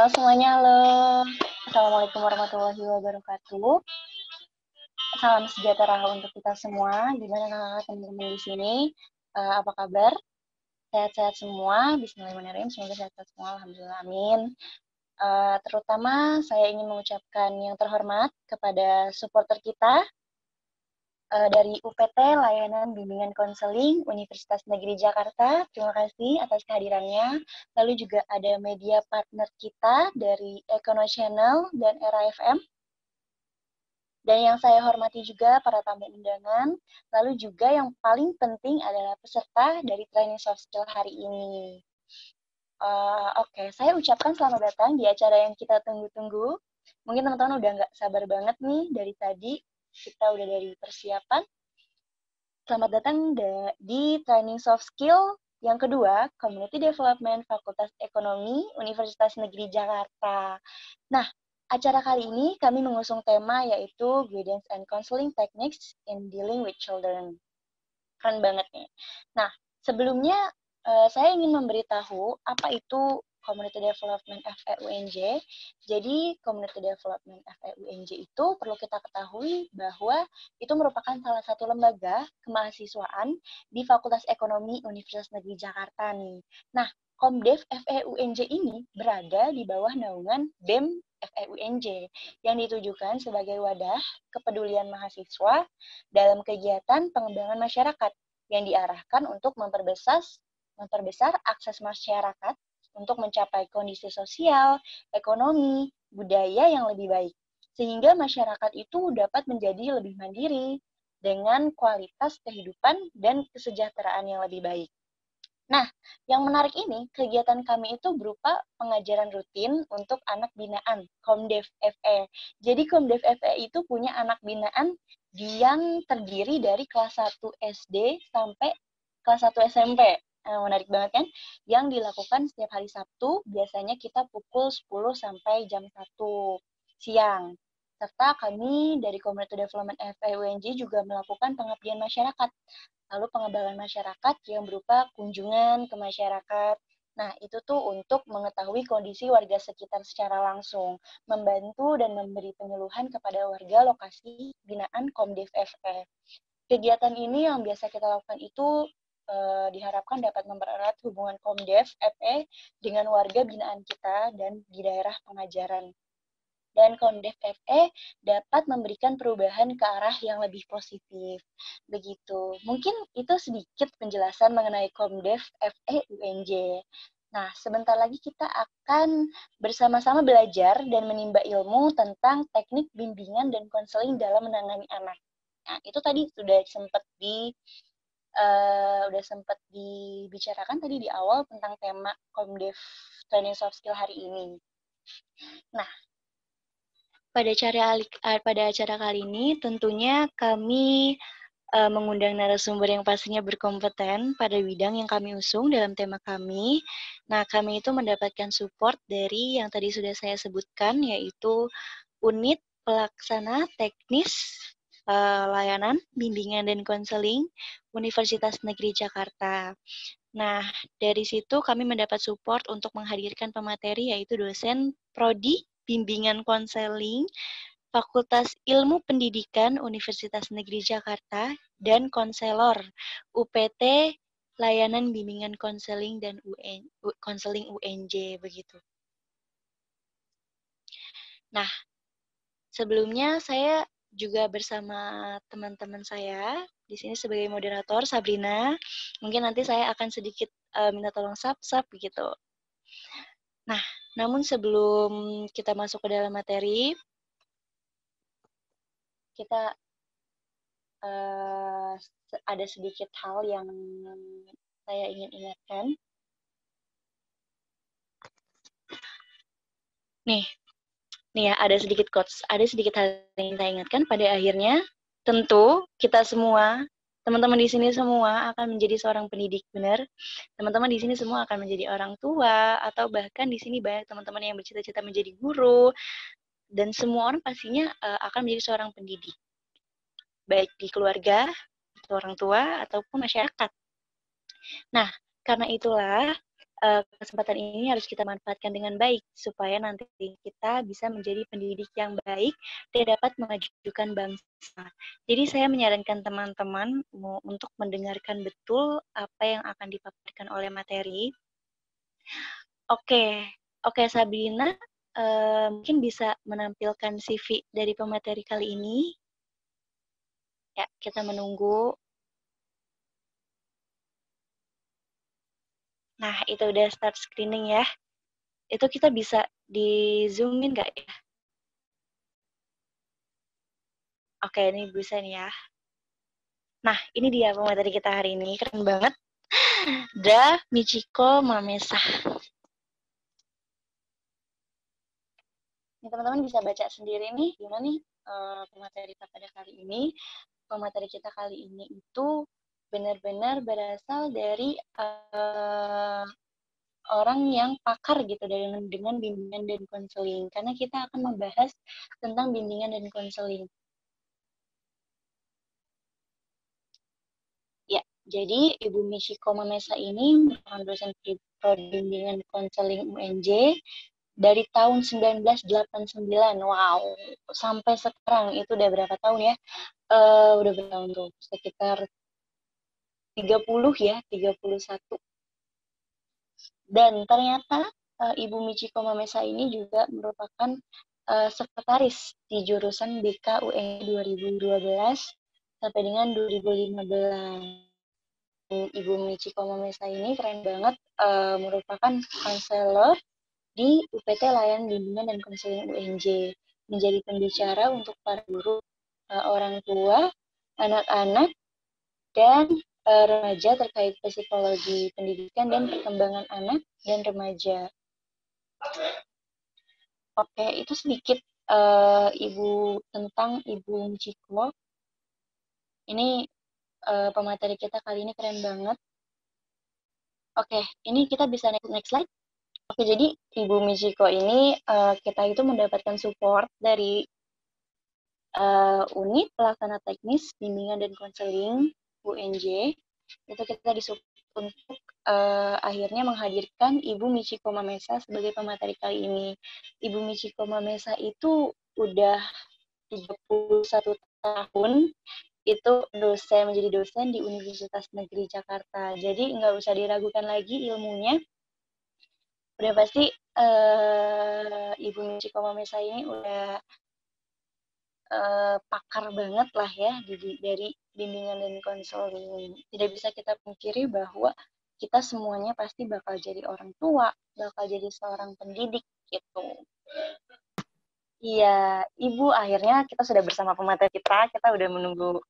semuanya, halo. Assalamualaikum warahmatullahi wabarakatuh. Salam sejahtera untuk kita semua. Gimana teman-teman di sini? Apa kabar? Sehat-sehat semua? Bismillahirrahmanirrahim. Semoga sehat-sehat semua. Alhamdulillah. Amin. Terutama saya ingin mengucapkan yang terhormat kepada supporter kita dari UPT Layanan Bimbingan Konseling Universitas Negeri Jakarta. Terima kasih atas kehadirannya. Lalu juga ada media partner kita dari Econo Channel dan Era FM. Dan yang saya hormati juga para tamu undangan. Lalu juga yang paling penting adalah peserta dari training soft skill hari ini. Oke, saya ucapkan selamat datang di acara yang kita tunggu-tunggu. Mungkin teman-teman udah nggak sabar banget nih dari tadi. Kita udah dari persiapan. Selamat datang di Training Soft Skill yang kedua, Community Development Fakultas Ekonomi Universitas Negeri Jakarta. Nah, acara kali ini kami mengusung tema yaitu Guidance and Counseling Techniques in Dealing with Children. Keren banget nih. Nah, sebelumnya saya ingin memberitahu apa itu Community Development FEUNJ. Jadi, Community Development FEUNJ itu perlu kita ketahui bahwa itu merupakan salah satu lembaga kemahasiswaan di Fakultas Ekonomi Universitas Negeri Jakarta nih. Nah, Komdev FEUNJ ini berada di bawah naungan BEM FEUNJ yang ditujukan sebagai wadah kepedulian mahasiswa dalam kegiatan pengembangan masyarakat yang diarahkan untuk memperbesar akses masyarakat untuk mencapai kondisi sosial, ekonomi, budaya yang lebih baik. Sehingga masyarakat itu dapat menjadi lebih mandiri dengan kualitas kehidupan dan kesejahteraan yang lebih baik. Nah, yang menarik ini, kegiatan kami itu berupa pengajaran rutin untuk anak binaan, Komdev FE. Jadi Komdev FE itu punya anak binaan yang terdiri dari kelas 1 SD sampai kelas 1 SMP. Menarik banget kan? Yang dilakukan setiap hari Sabtu, biasanya kita pukul 10 sampai jam 1 siang. Serta kami dari Community Development FEUNJ juga melakukan pengabdian masyarakat. Lalu pengembangan masyarakat yang berupa kunjungan ke masyarakat. Nah, itu tuh untuk mengetahui kondisi warga sekitar secara langsung, membantu dan memberi penyuluhan kepada warga lokasi binaan Komdev FE. Kegiatan ini yang biasa kita lakukan itu diharapkan dapat mempererat hubungan Komdev FE dengan warga binaan kita dan di daerah pengajaran. Dan Komdev FE dapat memberikan perubahan ke arah yang lebih positif. Begitu. Mungkin itu sedikit penjelasan mengenai Komdev FE UNJ. Nah, sebentar lagi kita akan bersama-sama belajar dan menimba ilmu tentang teknik bimbingan dan konseling dalam menangani anak. Nah, itu tadi sudah sempat dibicarakan tadi di awal tentang tema Komdev Training Soft Skill hari ini. Nah, pada acara kali ini tentunya kami mengundang narasumber yang pastinya berkompeten pada bidang yang kami usung dalam tema kami. Nah, kami itu mendapatkan support dari yang tadi sudah saya sebutkan, yaitu Unit Pelaksana Teknis Layanan Bimbingan dan Konseling Universitas Negeri Jakarta. Nah, dari situ kami mendapat support untuk menghadirkan pemateri yaitu dosen Prodi Bimbingan Konseling Fakultas Ilmu Pendidikan Universitas Negeri Jakarta dan konselor UPT Layanan Bimbingan Konseling dan Konseling UNJ begitu. Nah, sebelumnya saya juga bersama teman-teman saya di sini sebagai moderator Sabrina. Mungkin nanti saya akan sedikit minta tolong sub begitu. Nah, namun sebelum kita masuk ke dalam materi, kita ada sedikit hal yang saya ingin ingatkan. Nih ya, ada sedikit quotes, ada sedikit hal yang saya ingatkan. Pada akhirnya, tentu kita semua, teman-teman di sini semua akan menjadi seorang pendidik, benar? Teman-teman di sini semua akan menjadi orang tua, atau bahkan di sini banyak teman-teman yang bercita-cita menjadi guru, dan semua orang pastinya akan menjadi seorang pendidik, baik di keluarga, orang tua, ataupun masyarakat. Nah, karena itulah kesempatan ini harus kita manfaatkan dengan baik supaya nanti kita bisa menjadi pendidik yang baik dan dapat memajukan bangsa. Jadi saya menyarankan teman-teman untuk mendengarkan betul apa yang akan dipaparkan oleh materi. Oke, Sabrina, mungkin bisa menampilkan CV dari pemateri kali ini. Ya, kita menunggu. Nah, itu udah start screening ya. Itu kita bisa di-zoomin nggak ya? Oke, ini bisa nih ya. Nah, ini dia pemateri kita hari ini. Keren banget. Da Michiko Mamesa. Ini teman-teman bisa baca sendiri nih, gimana nih pemateri kita pada kali ini. Pemateri kita kali ini itu benar-benar berasal dari orang yang pakar gitu dengan bimbingan dan konseling, karena kita akan membahas tentang bimbingan dan konseling. Ya, jadi Ibu Michiko Mamesa ini merupakan dosen prodi bimbingan konseling UNJ dari tahun 1989. Wow, sampai sekarang itu udah berapa tahun ya? Udah berapa tahun tuh? Sekitar 30 ya, 31. Dan ternyata Ibu Michiko Mamesa ini juga merupakan sekretaris di jurusan BK UN 2012 sampai dengan 2015. Ibu Michiko Mamesa ini keren banget, merupakan konselor di UPT Layanan Bimbingan dan Konseling UNJ, menjadi pembicara untuk para guru, orang tua, anak-anak, dan remaja terkait psikologi pendidikan dan perkembangan anak dan remaja. Oke, itu sedikit tentang Ibu Michiko. Ini pemateri kita kali ini keren banget. Oke, ini kita bisa next slide. Oke, jadi Ibu Michiko ini kita itu mendapatkan support dari unit pelaksana teknis bimbingan dan konseling UNJ. Itu kita disupport untuk akhirnya menghadirkan Ibu Michiko Mamesa sebagai pemateri kali ini. Ibu Michiko Mamesa itu udah 31 tahun itu menjadi dosen di Universitas Negeri Jakarta. Jadi nggak usah diragukan lagi ilmunya. Udah pasti Ibu Michiko Mamesa ini udah pakar banget lah ya dari bimbingan dan konseling. Tidak bisa kita pungkiri bahwa kita semuanya pasti bakal jadi orang tua, bakal jadi seorang pendidik gitu. Iya, Ibu, akhirnya kita sudah bersama pemateri kita udah menunggu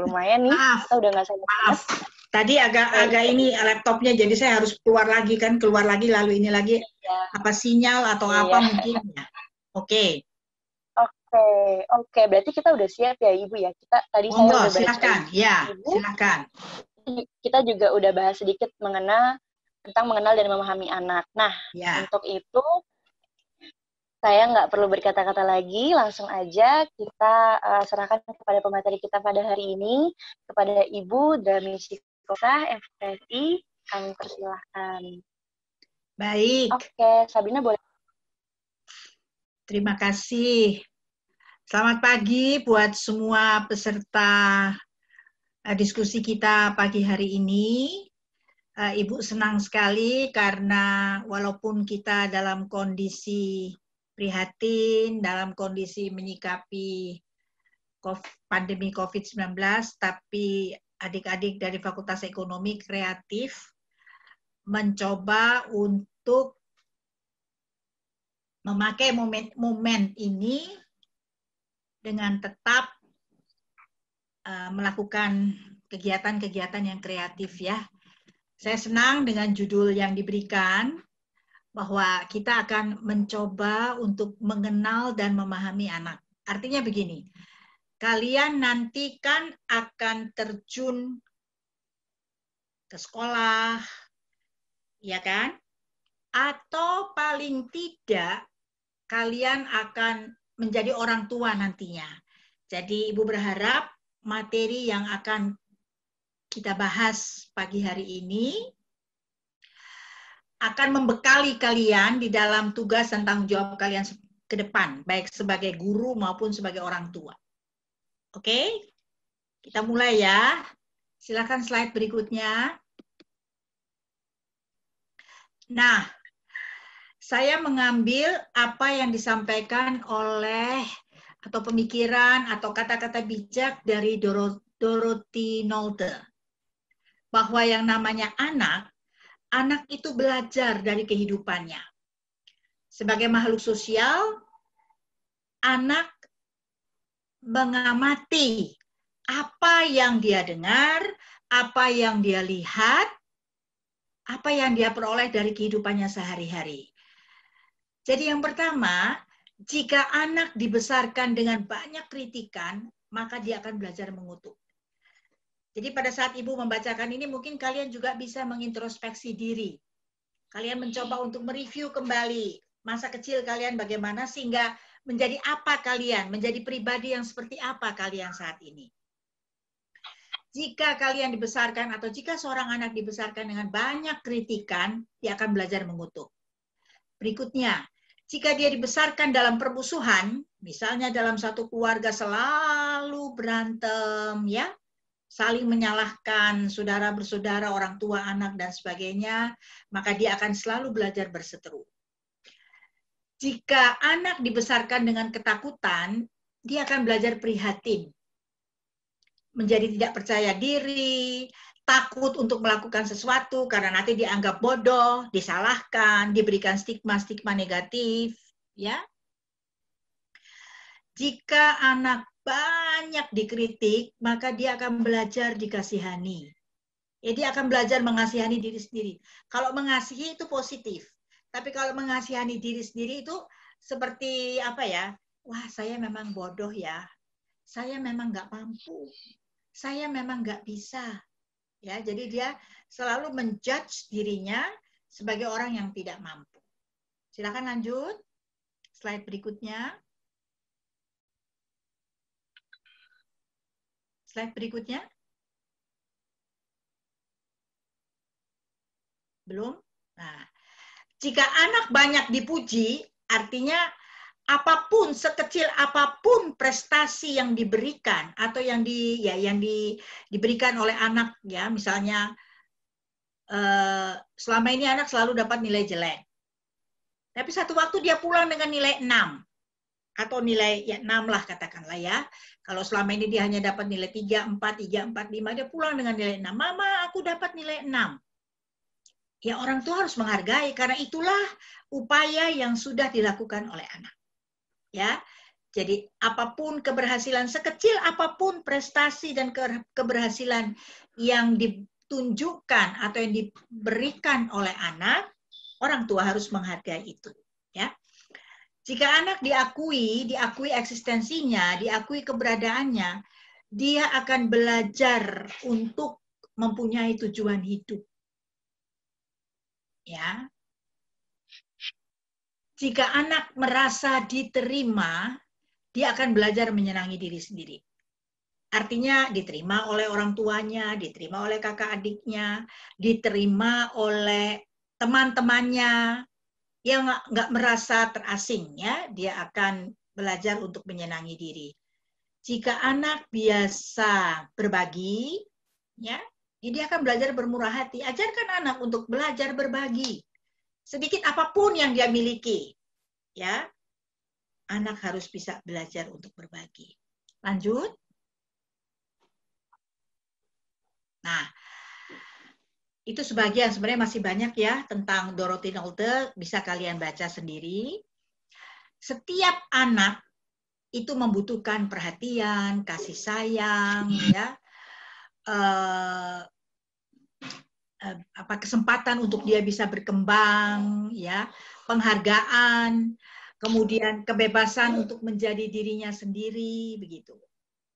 lumayan nih. Maaf, kita udah nggak sabar banget. Tadi agak ini laptopnya, jadi saya harus keluar lagi lalu ini lagi ya. Apa sinyal atau apa mungkin ya. Oke. Oke, berarti kita udah siap ya Ibu ya. Tadi saya udah baca silakan. Ya, Ibu. silakan. Kita juga udah bahas sedikit tentang mengenal dan memahami anak. Nah, untuk itu saya nggak perlu berkata-kata lagi, langsung aja kita serahkan kepada pemateri kita pada hari ini, kepada Ibu Da Michiko FPSI, kami persilahkan. Baik. Oke, Sabrina boleh. Terima kasih. Selamat pagi buat semua peserta diskusi kita pagi hari ini. Ibu senang sekali karena walaupun kita dalam kondisi prihatin, dalam kondisi menyikapi pandemi COVID-19, tapi adik-adik dari Fakultas Ekonomi Kreatif mencoba untuk memakai momen ini dengan tetap melakukan kegiatan-kegiatan yang kreatif ya. Saya senang dengan judul yang diberikan, bahwa kita akan mencoba untuk mengenal dan memahami anak. Artinya begini, kalian nanti kan akan terjun ke sekolah, ya kan? Atau paling tidak kalian akan menjadi orang tua nantinya. Jadi Ibu berharap materi yang akan kita bahas pagi hari ini akan membekali kalian di dalam tugas dan tanggung jawab kalian ke depan, baik sebagai guru maupun sebagai orang tua. Oke? Kita mulai ya. Silakan slide berikutnya. Nah, saya mengambil apa yang disampaikan oleh atau pemikiran atau kata-kata bijak dari Dorothy Nolte. Bahwa yang namanya anak itu belajar dari kehidupannya. Sebagai makhluk sosial, anak mengamati apa yang dia dengar, apa yang dia lihat, apa yang dia peroleh dari kehidupannya sehari-hari. Jadi yang pertama, jika anak dibesarkan dengan banyak kritikan, maka dia akan belajar mengutuk. Jadi pada saat Ibu membacakan ini, mungkin kalian juga bisa mengintrospeksi diri. Kalian mencoba untuk mereview kembali masa kecil kalian bagaimana, sehingga menjadi apa kalian, menjadi pribadi yang seperti apa kalian saat ini. Jika kalian dibesarkan atau jika seorang anak dibesarkan dengan banyak kritikan, dia akan belajar mengutuk. Berikutnya, jika dia dibesarkan dalam permusuhan, misalnya dalam satu keluarga selalu berantem, ya, saling menyalahkan saudara bersaudara, orang tua, anak, dan sebagainya, maka dia akan selalu belajar berseteru. Jika anak dibesarkan dengan ketakutan, dia akan belajar prihatin, menjadi tidak percaya diri, takut untuk melakukan sesuatu karena nanti dianggap bodoh, disalahkan, diberikan stigma-stigma negatif, ya. Jika anak banyak dikritik, maka dia akan belajar dikasihani. Ya, dia akan belajar mengasihani diri sendiri. Kalau mengasihi itu positif, tapi kalau mengasihani diri sendiri itu seperti apa ya? Wah, saya memang bodoh ya. Saya memang nggak mampu. Saya memang nggak bisa. Ya, jadi dia selalu menjudge dirinya sebagai orang yang tidak mampu. Silakan lanjut. Slide berikutnya. Slide berikutnya. Belum? Nah, jika anak banyak dipuji, artinya apapun, sekecil apapun prestasi yang diberikan atau yang diberikan oleh anak, ya, misalnya selama ini anak selalu dapat nilai jelek, tapi satu waktu dia pulang dengan nilai 6 atau nilai ya 6 lah katakanlah ya. Kalau selama ini dia hanya dapat nilai 3, 4, 5, dia pulang dengan nilai 6. Mama, aku dapat nilai 6. Ya, orang tua harus menghargai karena itulah upaya yang sudah dilakukan oleh anak. Ya. Jadi apapun keberhasilan, sekecil apapun prestasi dan keberhasilan yang ditunjukkan atau yang diberikan oleh anak, orang tua harus menghargai itu, ya. Jika anak diakui eksistensinya, diakui keberadaannya, dia akan belajar untuk mempunyai tujuan hidup. Ya. Jika anak merasa diterima, dia akan belajar menyenangi diri sendiri. Artinya diterima oleh orang tuanya, diterima oleh kakak adiknya, diterima oleh teman-temannya, yang nggak merasa terasing, ya, dia akan belajar untuk menyenangi diri. Jika anak biasa berbagi, ya, dia akan belajar bermurah hati. Ajarkan anak untuk belajar berbagi. Sedikit apapun yang dia miliki, ya, anak harus bisa belajar untuk berbagi. Lanjut. Nah, itu sebagian, sebenarnya masih banyak ya tentang Dorothy Nolte, bisa kalian baca sendiri. Setiap anak itu membutuhkan perhatian, kasih sayang, ya, kesempatan untuk dia bisa berkembang, ya, penghargaan, kemudian kebebasan untuk menjadi dirinya sendiri, begitu,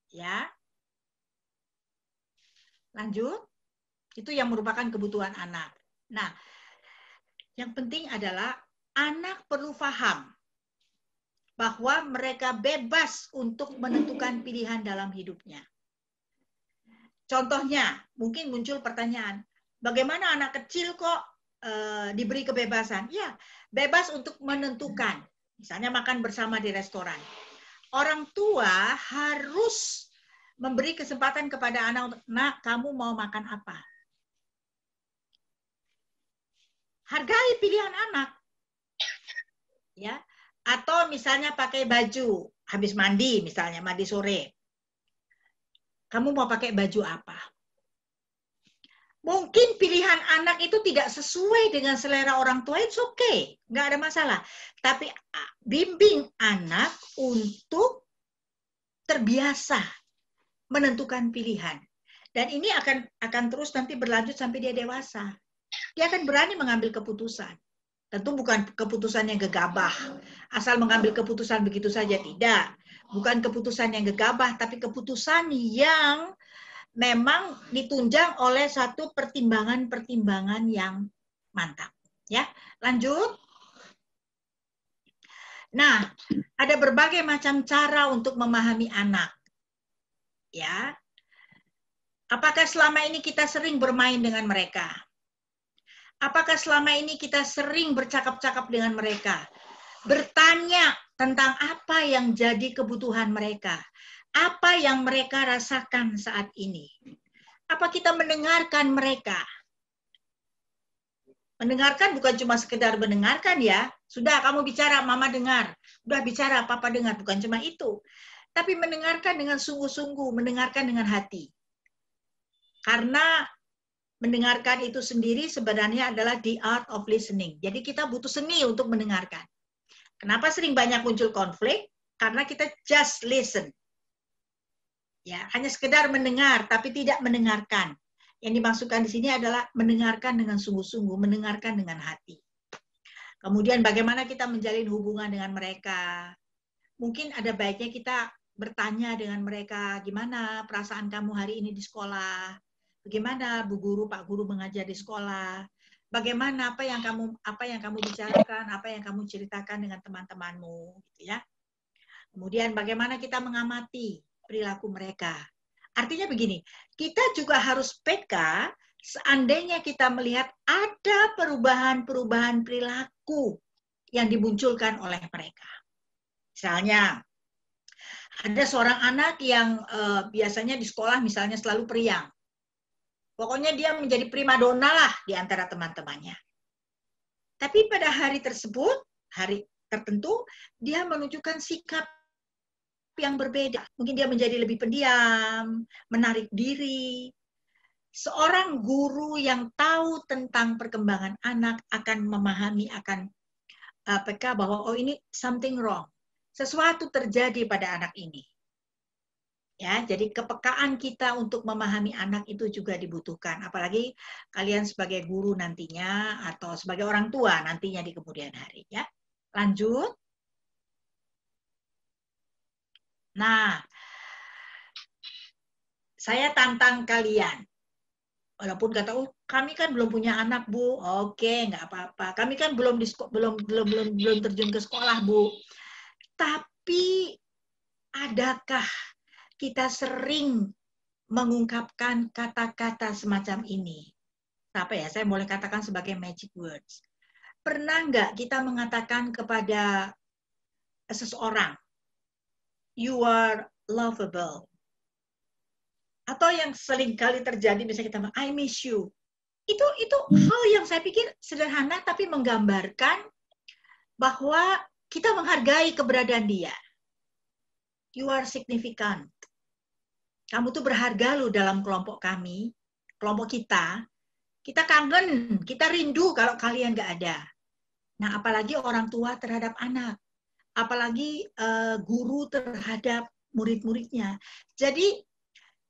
ya. Lanjut, itu yang merupakan kebutuhan anak. Nah, yang penting adalah anak perlu paham bahwa mereka bebas untuk menentukan pilihan dalam hidupnya. Contohnya, mungkin muncul pertanyaan, bagaimana anak kecil kok diberi kebebasan. Ya, bebas untuk menentukan. Misalnya makan bersama di restoran. Orang tua harus memberi kesempatan kepada anak untuk, nak, kamu mau makan apa? Hargai pilihan anak. Ya. Atau misalnya pakai baju, habis mandi misalnya, mandi sore. Kamu mau pakai baju apa? Mungkin pilihan anak itu tidak sesuai dengan selera orang tua, it's okay, nggak ada masalah. Tapi bimbing anak untuk terbiasa menentukan pilihan. Dan ini akan terus nanti berlanjut sampai dia dewasa. Dia akan berani mengambil keputusan. Tentu bukan keputusan yang gegabah. Asal mengambil keputusan begitu saja, tidak. Bukan keputusan yang gegabah, tapi keputusan yang memang ditunjang oleh satu pertimbangan-pertimbangan yang mantap. Ya, lanjut. Nah, ada berbagai macam cara untuk memahami anak. Ya. Apakah selama ini kita sering bermain dengan mereka? Apakah selama ini kita sering bercakap-cakap dengan mereka? Bertanya tentang apa yang jadi kebutuhan mereka. Apa yang mereka rasakan saat ini. Apa kita mendengarkan mereka? Mendengarkan bukan cuma sekedar mendengarkan ya. Sudah kamu bicara, mama dengar. Sudah bicara, papa dengar. Bukan cuma itu. Tapi mendengarkan dengan sungguh-sungguh, mendengarkan dengan hati. Karena mendengarkan itu sendiri sebenarnya adalah the art of listening. Jadi kita butuh seni untuk mendengarkan. Kenapa sering banyak muncul konflik? Karena kita just listen. Ya, hanya sekedar mendengar tapi tidak mendengarkan. Yang dimaksudkan di sini adalah mendengarkan dengan sungguh-sungguh, mendengarkan dengan hati. Kemudian bagaimana kita menjalin hubungan dengan mereka? Mungkin ada baiknya kita bertanya dengan mereka, gimana perasaan kamu hari ini di sekolah? Bagaimana Bu Guru, Pak Guru mengajar di sekolah? Bagaimana apa yang kamu bicarakan, apa yang kamu ceritakan dengan teman-temanmu, gitu ya. Kemudian bagaimana kita mengamati perilaku mereka. Artinya begini, kita juga harus peka seandainya kita melihat ada perubahan-perubahan perilaku yang dimunculkan oleh mereka. Misalnya, ada seorang anak yang biasanya di sekolah misalnya selalu periang. Pokoknya dia menjadi primadona lah di antara teman-temannya. Tapi pada hari tersebut, hari tertentu, dia menunjukkan sikap yang berbeda. Mungkin dia menjadi lebih pendiam, menarik diri. Seorang guru yang tahu tentang perkembangan anak akan memahami, akan peka bahwa oh ini something wrong. Sesuatu terjadi pada anak ini. Ya, jadi kepekaan kita untuk memahami anak itu juga dibutuhkan. Apalagi kalian sebagai guru nantinya atau sebagai orang tua nantinya di kemudian hari. Ya, lanjut. Nah, saya tantang kalian. Walaupun kata, oh kami kan belum punya anak Bu, oke nggak apa-apa. Kami kan belum terjun ke sekolah Bu. Tapi adakah kita sering mengungkapkan kata-kata semacam ini? Apa ya? Saya boleh katakan sebagai magic words. Pernah nggak kita mengatakan kepada seseorang, you are lovable? Atau yang sering kali terjadi misalnya kita bilang, I miss you. Itu hal yang saya pikir sederhana tapi menggambarkan bahwa kita menghargai keberadaan dia. You are significant. Kamu tuh berharga loh dalam kelompok kami, kelompok kita. Kita kangen, kita rindu kalau kalian nggak ada. Nah, apalagi orang tua terhadap anak. Apalagi guru terhadap murid-muridnya. Jadi,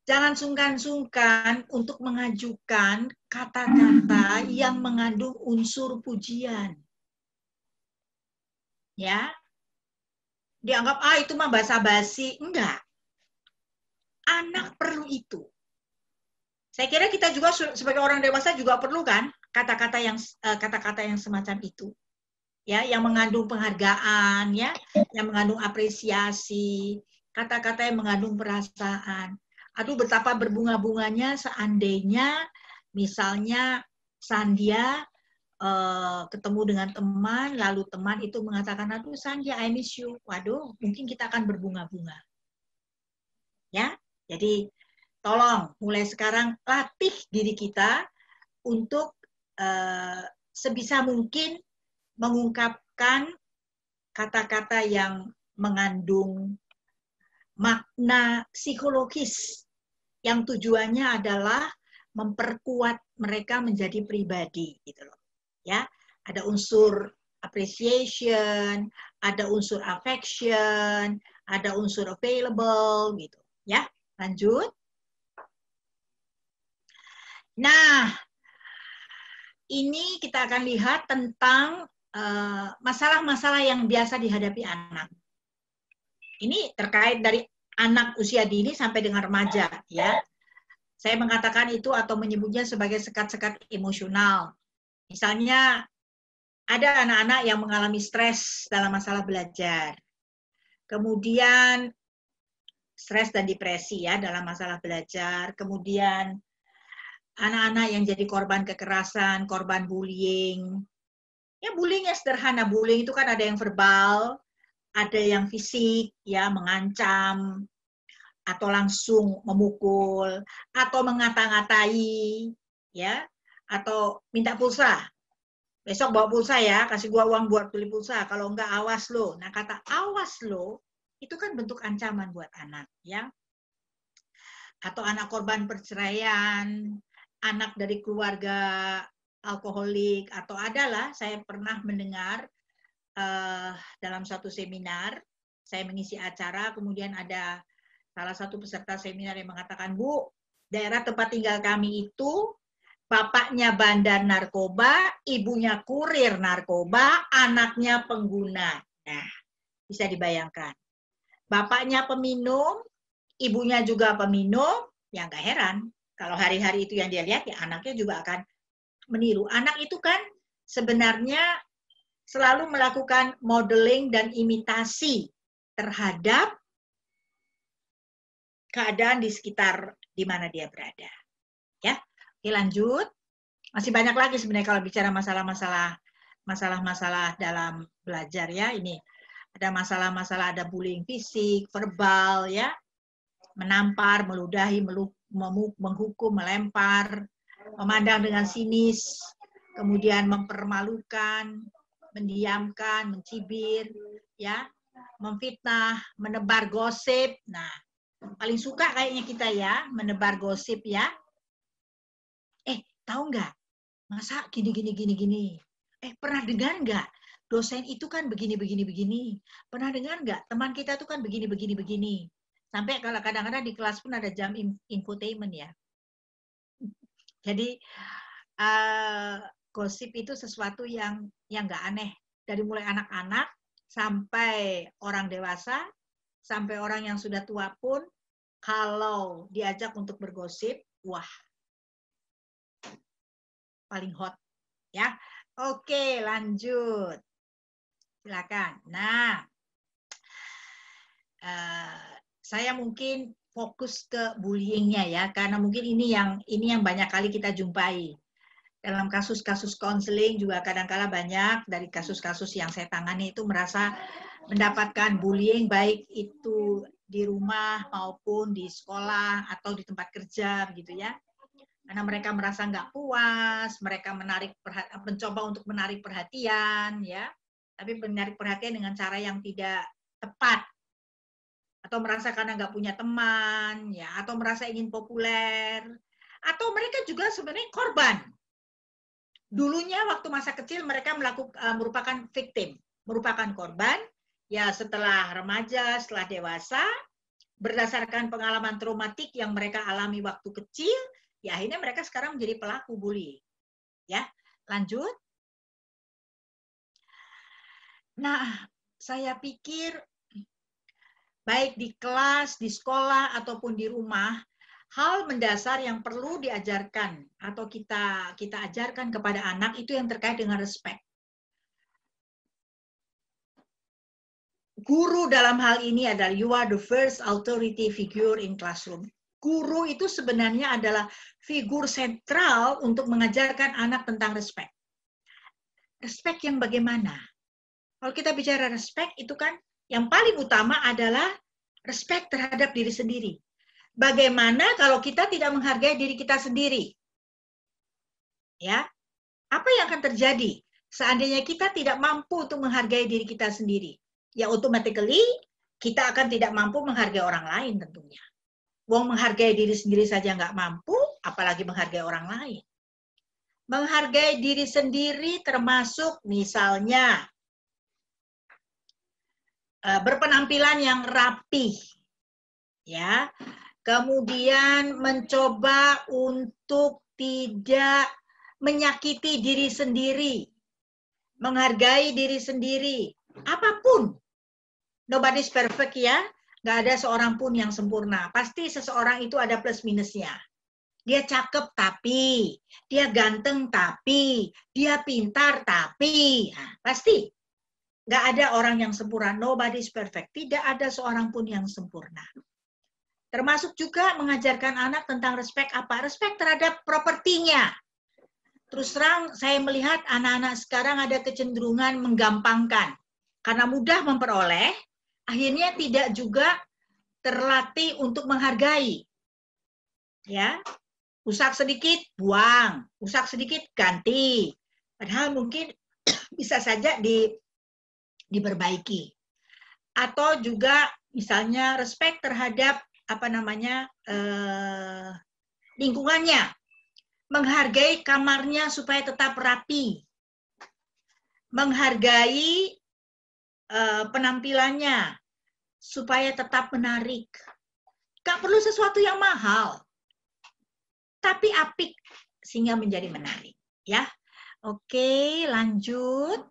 jangan sungkan-sungkan untuk mengajukan kata-kata yang mengandung unsur pujian. Ya. Dianggap, itu mah basa-basi. Enggak. Anak perlu itu. Saya kira kita juga sebagai orang dewasa juga perlu kan kata-kata yang semacam itu. Ya, yang mengandung penghargaan, ya, yang mengandung apresiasi, kata-kata yang mengandung perasaan. Aduh, betapa berbunga-bunganya seandainya misalnya Sandia ketemu dengan teman, lalu teman itu mengatakan, aduh Sandhya, I miss you. Waduh, mungkin kita akan berbunga-bunga. Ya, jadi tolong mulai sekarang latih diri kita untuk sebisa mungkin mengungkapkan kata-kata yang mengandung makna psikologis yang tujuannya adalah memperkuat mereka menjadi pribadi gitu loh. Ya, ada unsur appreciation, ada unsur affection, ada unsur available gitu. Ya, lanjut. Nah, ini kita akan lihat tentang masalah-masalah yang biasa dihadapi anak. Ini terkait dari anak usia dini sampai dengan remaja, ya. Saya mengatakan itu atau menyebutnya sebagai sekat-sekat emosional. Misalnya, ada anak-anak yang mengalami stres dalam masalah belajar. Kemudian, stres dan depresi ya dalam masalah belajar. Kemudian, anak-anak yang jadi korban kekerasan, korban bullying. Ya, bullyingnya sederhana. Bullying itu kan ada yang verbal, ada yang fisik, ya mengancam, atau langsung memukul, atau mengata-ngatai, ya, atau minta pulsa. Besok bawa pulsa ya, kasih gua uang buat beli pulsa. Kalau enggak awas lo. Nah, kata awas lo itu kan bentuk ancaman buat anak, ya. Atau anak korban perceraian, anak dari keluarga alkoholik, atau adalah saya pernah mendengar dalam satu seminar, saya mengisi acara, kemudian ada salah satu peserta seminar yang mengatakan, Bu, daerah tempat tinggal kami itu bapaknya bandar narkoba, ibunya kurir narkoba, anaknya pengguna. Nah, bisa dibayangkan. Bapaknya peminum, ibunya juga peminum, ya nggak heran. Kalau hari-hari itu yang dia lihat, ya anaknya juga akan meniru. Anak itu kan sebenarnya selalu melakukan modeling dan imitasi terhadap keadaan di sekitar di mana dia berada. Ya, oke lanjut. Masih banyak lagi sebenarnya kalau bicara masalah-masalah dalam belajar ya. Ini ada masalah-masalah, ada bullying fisik, verbal ya, menampar, meludahi, menghukum, melempar, memandang dengan sinis, kemudian mempermalukan, mendiamkan, mencibir, ya, memfitnah, menebar gosip. Nah, paling suka kayaknya kita ya, menebar gosip ya. Tahu nggak? Masa gini. Pernah dengar nggak? Dosen itu kan begini. Pernah dengar nggak? Teman kita tuh kan begini. Sampai kalau kadang-kadang di kelas pun ada jam infotainment ya. Jadi gosip itu sesuatu yang nggak aneh. Dari mulai anak-anak sampai orang dewasa, sampai orang yang sudah tua pun, kalau diajak untuk bergosip, wah, paling hot. Ya, oke, lanjut. Silakan. Nah, saya mungkin fokus ke bullyingnya ya, karena mungkin ini yang banyak kali kita jumpai. Dalam kasus-kasus konseling juga kadang-kala banyak dari kasus-kasus yang saya tangani itu merasa mendapatkan bullying baik itu di rumah maupun di sekolah atau di tempat kerja begitu ya. Karena mereka merasa nggak puas, mereka mencoba untuk menarik perhatian ya, tapi menarik perhatian dengan cara yang tidak tepat. Atau merasa karena nggak punya teman, ya, atau merasa ingin populer, atau mereka juga sebenarnya korban. Dulunya waktu masa kecil mereka merupakan victim, merupakan korban, ya setelah remaja, setelah dewasa, berdasarkan pengalaman traumatik yang mereka alami waktu kecil, ya akhirnya mereka sekarang menjadi pelaku bully. Ya, lanjut. Nah, saya pikir baik di kelas, di sekolah, ataupun di rumah, hal mendasar yang perlu diajarkan atau kita ajarkan kepada anak itu yang terkait dengan respect. Guru dalam hal ini adalah you are the first authority figure in classroom. Guru itu sebenarnya adalah figur sentral untuk mengajarkan anak tentang respect. Respect yang bagaimana? Kalau kita bicara respect, itu kan yang paling utama adalah respect terhadap diri sendiri. Bagaimana kalau kita tidak menghargai diri kita sendiri? Ya, apa yang akan terjadi seandainya kita tidak mampu untuk menghargai diri kita sendiri? Ya, automatically kita akan tidak mampu menghargai orang lain tentunya. Wong menghargai diri sendiri saja nggak mampu, apalagi menghargai orang lain. Menghargai diri sendiri termasuk misalnya berpenampilan yang rapi, ya. Kemudian mencoba untuk tidak menyakiti diri sendiri, menghargai diri sendiri, apapun. Nobody's perfect ya, nggak ada seorang pun yang sempurna. Pasti seseorang itu ada plus minusnya. Dia cakep tapi, dia ganteng tapi, dia pintar tapi, nah, pasti. Nggak ada orang yang sempurna, nobody's perfect. Tidak ada seorang pun yang sempurna. Termasuk juga mengajarkan anak tentang respect apa? Respect terhadap propertinya. Terus terang saya melihat anak-anak sekarang ada kecenderungan menggampangkan. Karena mudah memperoleh, akhirnya tidak juga terlatih untuk menghargai. Ya, rusak sedikit, buang. Rusak sedikit, ganti. Padahal mungkin bisa saja diperbaiki. Atau juga misalnya respect terhadap lingkungannya. Menghargai kamarnya supaya tetap rapi. Menghargai penampilannya supaya tetap menarik. Gak perlu sesuatu yang mahal. Tapi apik sehingga menjadi menarik, ya. Oke, lanjut.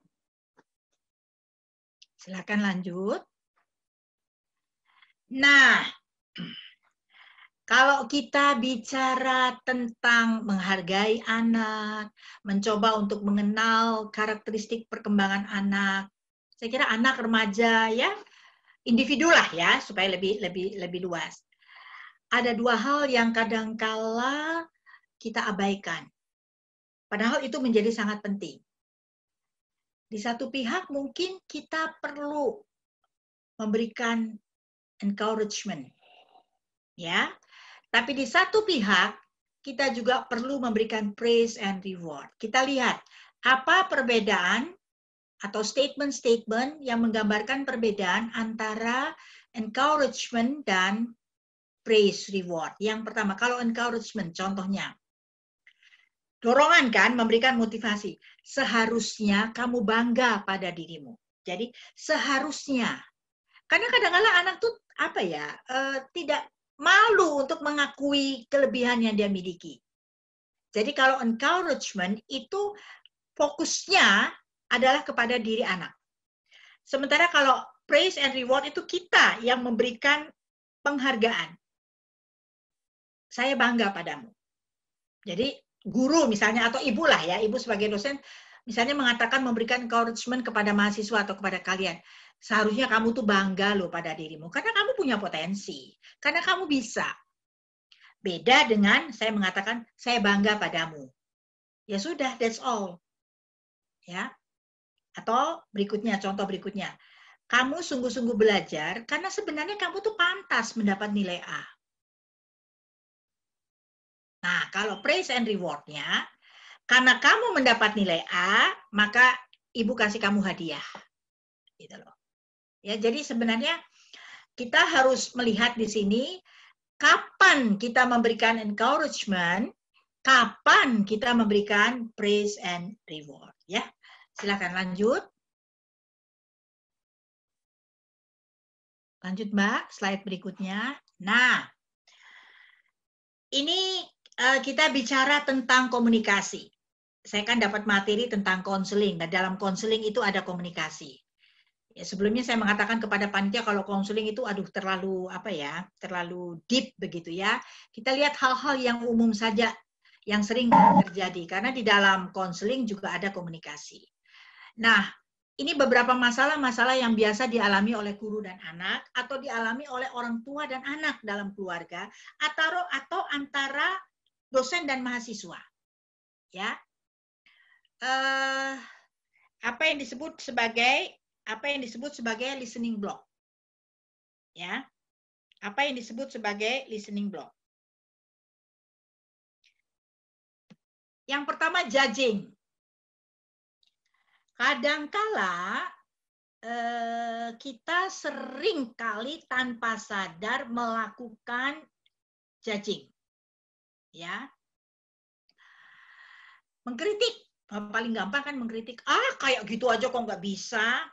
Silakan lanjut. Nah, kalau kita bicara tentang menghargai anak, mencoba untuk mengenal karakteristik perkembangan anak, saya kira anak remaja ya, individu lah ya, supaya lebih luas. Ada dua hal yang kadangkala kita abaikan. Padahal itu menjadi sangat penting. Di satu pihak mungkin kita perlu memberikan encouragement. Ya. Tapi di satu pihak kita juga perlu memberikan praise and reward. Kita lihat apa perbedaan atau statement-statement yang menggambarkan perbedaan antara encouragement dan praise reward. Yang pertama, kalau encouragement contohnya, dorongan kan, memberikan motivasi. Seharusnya kamu bangga pada dirimu. Jadi seharusnya. Karena kadang-kadang anak tuh tidak malu untuk mengakui kelebihan yang dia miliki. Jadi kalau encouragement itu fokusnya adalah kepada diri anak. Sementara kalau praise and reward itu kita yang memberikan penghargaan. Saya bangga padamu. Jadi guru misalnya atau ibu lah ya, ibu sebagai dosen misalnya mengatakan memberikan encouragement kepada mahasiswa atau kepada kalian. Seharusnya kamu tuh bangga loh pada dirimu karena kamu punya potensi, karena kamu bisa. Beda dengan saya mengatakan saya bangga padamu. Ya sudah, that's all. Ya. Atau berikutnya, contoh berikutnya. Kamu sungguh-sungguh belajar karena sebenarnya kamu tuh pantas mendapat nilai A. Nah, kalau praise and reward-nya, karena kamu mendapat nilai A, maka ibu kasih kamu hadiah. Gitu loh. Ya, jadi sebenarnya kita harus melihat di sini kapan kita memberikan encouragement, kapan kita memberikan praise and reward. Ya, silakan lanjut. Lanjut Mbak, slide berikutnya. Nah, ini kita bicara tentang komunikasi. Saya kan dapat materi tentang konseling, dan dalam konseling itu ada komunikasi. Ya, sebelumnya saya mengatakan kepada panitia kalau konseling itu terlalu deep begitu ya. Kita lihat hal-hal yang umum saja yang sering terjadi karena di dalam konseling juga ada komunikasi. Nah, ini beberapa masalah-masalah yang biasa dialami oleh guru dan anak atau dialami oleh orang tua dan anak dalam keluarga atau antara dosen dan mahasiswa. Ya. apa yang disebut sebagai listening block. Ya. Apa yang disebut sebagai listening block? Yang pertama, judging. Kadangkala kita sering kali tanpa sadar melakukan judging. Ya. Mengkritik. Paling gampang kan mengkritik. Kayak gitu aja kok nggak bisa.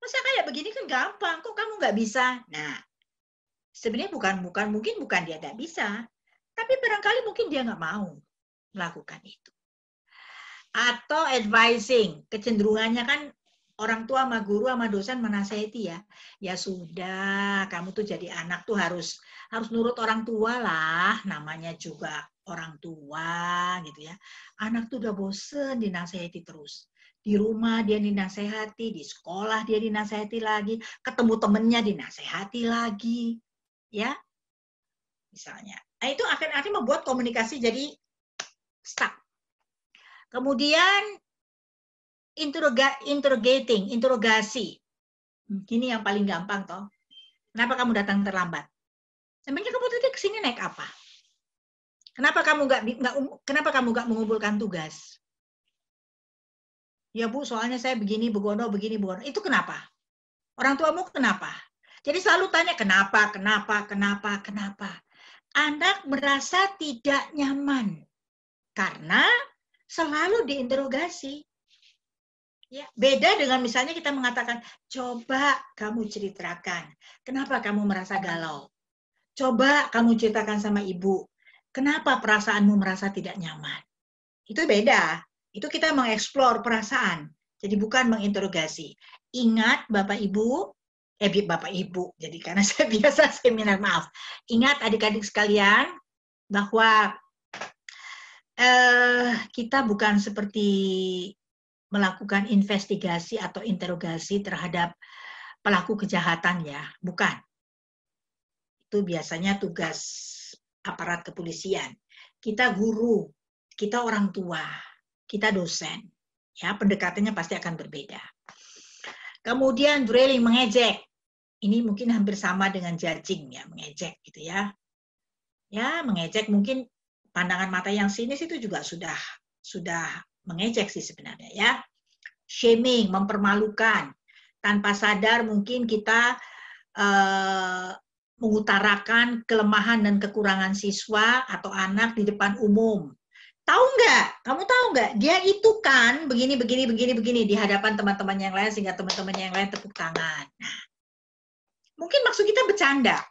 Masa kayak begini kan gampang, kok kamu nggak bisa? Nah, sebenarnya mungkin bukan dia nggak bisa, tapi barangkali mungkin dia nggak mau melakukan itu. Atau advising, kecenderungannya kan orang tua sama guru sama dosen menasehati ya. Ya sudah, kamu tuh jadi anak tuh harus nurut orang tua lah, namanya juga orang tua gitu ya. Anak tuh udah bosen dinasehati terus. Di rumah dia dinasehati, di sekolah dia dinasehati lagi, ketemu temennya dinasehati lagi. Ya, misalnya. Nah, itu akan membuat komunikasi jadi stuck. Kemudian interogasi. Ini yang paling gampang toh. Kenapa kamu datang terlambat? Sebenarnya kamu tadi kesini naik apa? Kenapa kamu nggak mengumpulkan tugas? Ya Bu, soalnya saya begini, begono. Itu kenapa? Orang tuamu kenapa? Jadi selalu tanya kenapa. Anak merasa tidak nyaman karena selalu diinterogasi. Ya, beda dengan misalnya kita mengatakan, coba kamu ceritakan, kenapa kamu merasa galau? Coba kamu ceritakan sama ibu, kenapa perasaanmu merasa tidak nyaman? Itu beda. Itu kita mengeksplor perasaan. Jadi bukan menginterogasi. Ingat Bapak Ibu, jadi karena saya biasa seminar, maaf. Ingat adik-adik sekalian, bahwa kita bukan seperti melakukan investigasi atau interogasi terhadap pelaku kejahatan ya, bukan. Itu biasanya tugas aparat kepolisian. Kita guru, kita orang tua, kita dosen. Ya, pendekatannya pasti akan berbeda. Kemudian drilling, mengejek. Ini mungkin hampir sama dengan judging ya, mengejek gitu ya. Ya, mengejek mungkin pandangan mata yang sinis itu juga sudah mengejek sih sebenarnya ya. Shaming, mempermalukan. Tanpa sadar mungkin kita mengutarakan kelemahan dan kekurangan siswa atau anak di depan umum. Tahu nggak? Kamu tahu nggak? Dia itu kan begini di hadapan teman-teman yang lain sehingga teman-teman yang lain tepuk tangan. Nah, mungkin maksud kita bercanda.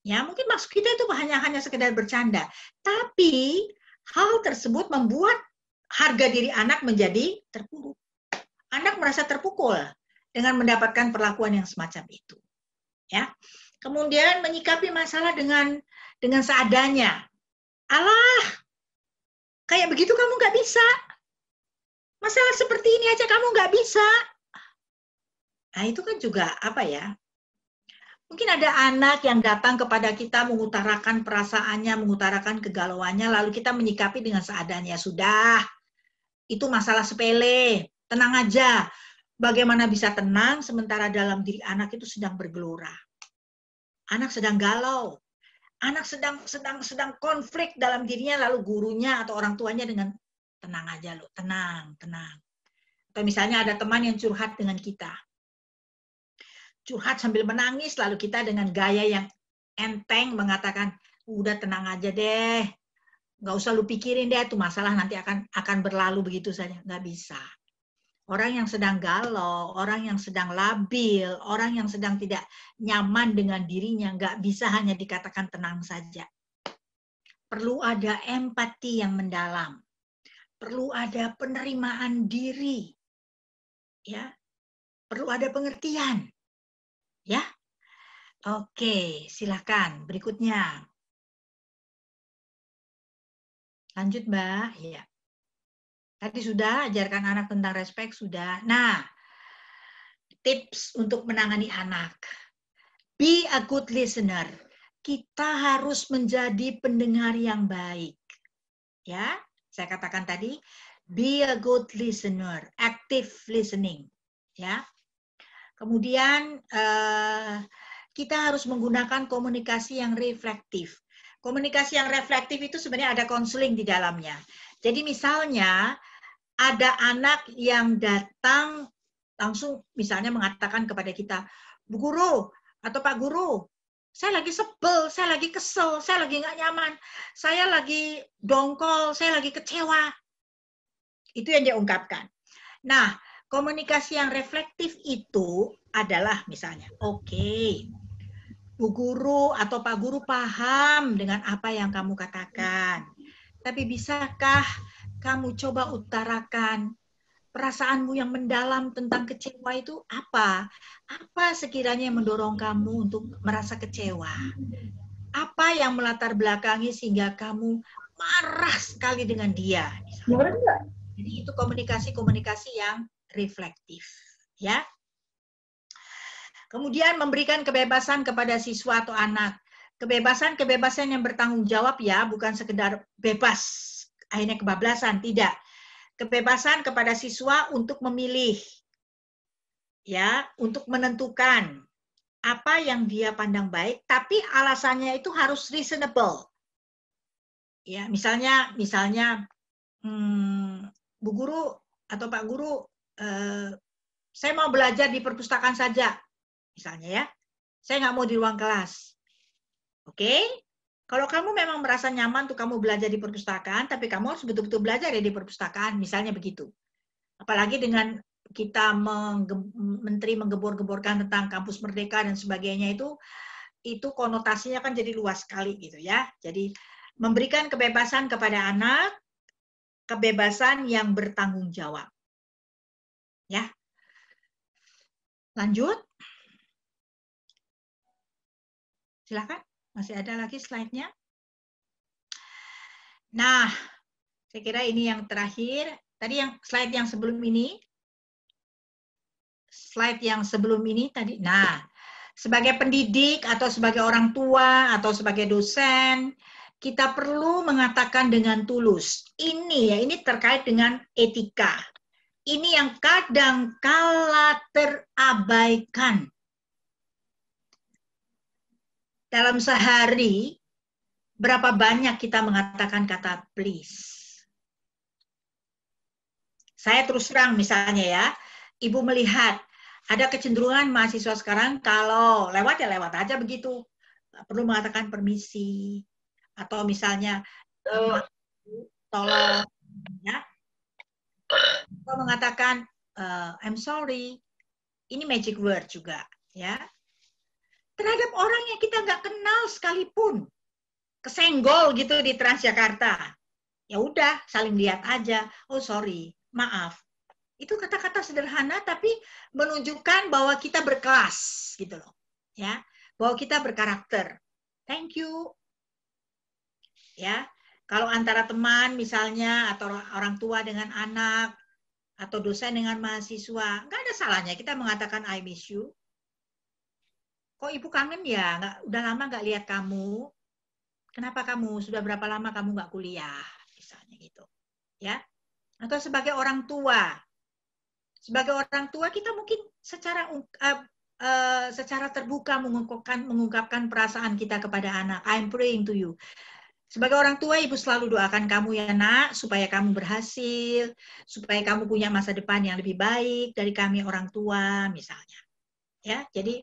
Ya, mungkin maksud kita itu hanya sekedar bercanda. Tapi hal tersebut membuat harga diri anak menjadi terpuruk. Anak merasa terpukul dengan mendapatkan perlakuan yang semacam itu. Ya. Kemudian menyikapi masalah dengan seadanya. Alah, kayak begitu kamu nggak bisa. Masalah seperti ini aja kamu nggak bisa. Nah, itu kan juga apa ya? Mungkin ada anak yang datang kepada kita mengutarakan perasaannya, mengutarakan kegalauannya, lalu kita menyikapi dengan seadanya. Sudah, itu masalah sepele, tenang aja. Bagaimana bisa tenang sementara dalam diri anak itu sedang bergelora. Anak sedang galau. Anak sedang konflik dalam dirinya, lalu gurunya atau orang tuanya dengan tenang aja loh, tenang. Atau misalnya ada teman yang curhat dengan kita. Curhat sambil menangis, lalu kita dengan gaya yang enteng mengatakan, udah tenang aja deh, nggak usah lu pikirin deh, tuh masalah nanti akan berlalu begitu saja. Nggak bisa. Orang yang sedang galau, orang yang sedang labil, orang yang sedang tidak nyaman dengan dirinya, nggak bisa hanya dikatakan tenang saja. Perlu ada empati yang mendalam. Perlu ada penerimaan diri. Ya. Perlu ada pengertian. Ya. Oke, silakan berikutnya. Lanjut, Mbak. Ya. Tadi sudah ajarkan anak tentang respek, sudah. Nah, tips untuk menangani anak. Be a good listener. Kita harus menjadi pendengar yang baik. Ya, saya katakan tadi, Be a good listener, active listening. Ya. Kemudian kita harus menggunakan komunikasi yang reflektif. Komunikasi yang reflektif itu sebenarnya ada konseling di dalamnya. Jadi misalnya ada anak yang datang langsung misalnya mengatakan kepada kita, Bu Guru atau Pak Guru, saya lagi sebel, saya lagi kesel, saya lagi nggak nyaman, saya lagi dongkol, saya lagi kecewa. Itu yang dia ungkapkan. Nah, komunikasi yang reflektif itu adalah misalnya, oke, Bu Guru atau Pak Guru paham dengan apa yang kamu katakan. Tapi bisakah kamu coba utarakan perasaanmu yang mendalam tentang kecewa itu apa? Apa sekiranya yang mendorong kamu untuk merasa kecewa? Apa yang melatar belakangi sehingga kamu marah sekali dengan dia? Misalnya. Jadi itu komunikasi-komunikasi yang reflektif, ya. Kemudian memberikan kebebasan kepada siswa atau anak. Kebebasan yang bertanggung jawab ya, bukan sekedar bebas akhirnya kebablasan, tidak. Kebebasan kepada siswa untuk memilih, ya, untuk menentukan apa yang dia pandang baik, tapi alasannya itu harus reasonable. Ya, misalnya Bu Guru atau Pak Guru, saya mau belajar di perpustakaan saja, misalnya ya. Saya nggak mau di ruang kelas. Oke? Kalau kamu memang merasa nyaman tuh kamu belajar di perpustakaan, tapi kamu harus betul-betul belajar ya di perpustakaan, misalnya begitu. Apalagi dengan kita menteri menggembor-gemborkan tentang kampus merdeka dan sebagainya itu konotasinya kan jadi luas sekali gitu ya. Jadi memberikan kebebasan kepada anak, kebebasan yang bertanggung jawab. Ya. Lanjut. Silakan. Masih ada lagi slide-nya. Nah, saya kira ini yang terakhir. Tadi yang slide yang sebelum ini. Slide yang sebelum ini tadi. Nah, sebagai pendidik atau sebagai orang tua atau sebagai dosen, kita perlu mengatakan dengan tulus. Ini ya, ini terkait dengan etika. Ini yang kadang kala terabaikan. Dalam sehari, berapa banyak kita mengatakan kata please? Saya terus terang misalnya ya, Ibu melihat ada kecenderungan mahasiswa sekarang kalau lewat ya lewat aja begitu. Perlu mengatakan permisi. Atau misalnya, tolong. Ya. Atau mengatakan, I'm sorry. Ini magic word juga. Ya. Terhadap orang yang kita nggak kenal sekalipun. Kesenggol gitu di Transjakarta. Ya udah, saling lihat aja. Oh sorry, maaf. Itu kata-kata sederhana tapi menunjukkan bahwa kita berkelas gitu loh. Ya, bahwa kita berkarakter. Thank you. Ya. Kalau antara teman misalnya atau orang tua dengan anak atau dosen dengan mahasiswa, nggak ada salahnya kita mengatakan I miss you. Kok ibu kangen ya? Udah lama nggak lihat kamu. Kenapa kamu? Sudah berapa lama kamu nggak kuliah? Misalnya gitu. Ya. Atau sebagai orang tua. Sebagai orang tua kita mungkin secara terbuka mengungkapkan perasaan kita kepada anak. I'm praying to you. Sebagai orang tua, Ibu selalu doakan kamu ya nak, supaya kamu berhasil, supaya kamu punya masa depan yang lebih baik dari kami orang tua, misalnya. Ya, jadi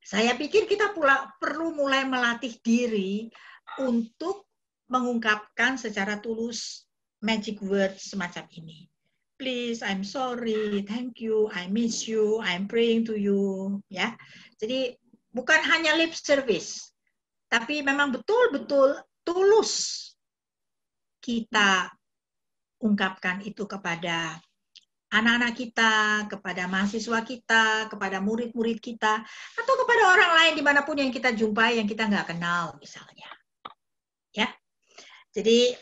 saya pikir kita perlu mulai melatih diri untuk mengungkapkan secara tulus magic word semacam ini. Please, I'm sorry, thank you, I miss you, I'm praying to you. Ya, jadi bukan hanya lip service, tapi memang betul-betul tulus kita ungkapkan itu kepada anak-anak kita, kepada mahasiswa kita, kepada murid-murid kita, atau kepada orang lain dimanapun yang kita jumpai yang kita nggak kenal, misalnya. Ya, jadi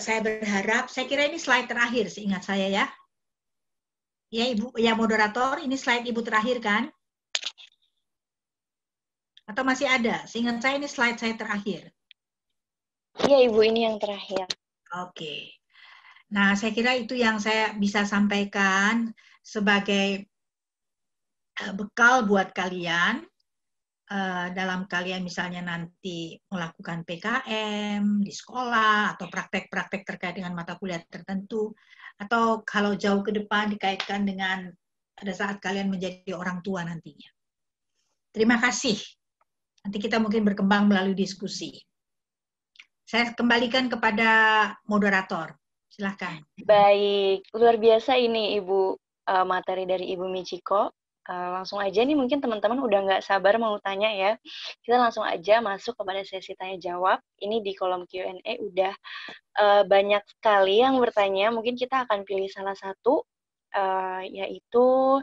saya berharap, saya kira ini slide terakhir, seingat saya ya. Ya Ibu, ya moderator, ini slide Ibu terakhir kan? Atau masih ada? Seingat saya ini slide saya terakhir. Iya Ibu, ini yang terakhir. Oke. Nah, saya kira itu yang saya bisa sampaikan sebagai bekal buat kalian dalam kalian misalnya nanti melakukan PKM di sekolah atau praktek-praktek terkait dengan mata kuliah tertentu, atau kalau jauh ke depan dikaitkan dengan pada saat kalian menjadi orang tua nantinya. Terima kasih. Nanti kita mungkin berkembang melalui diskusi. Saya kembalikan kepada moderator. Silahkan. Baik, luar biasa ini Ibu, materi dari Ibu Michiko. Langsung aja nih, mungkin teman-teman udah nggak sabar mau tanya ya. Kita langsung aja masuk kepada sesi tanya jawab. Ini di kolom Q&A udah banyak sekali yang bertanya. Mungkin kita akan pilih salah satu, yaitu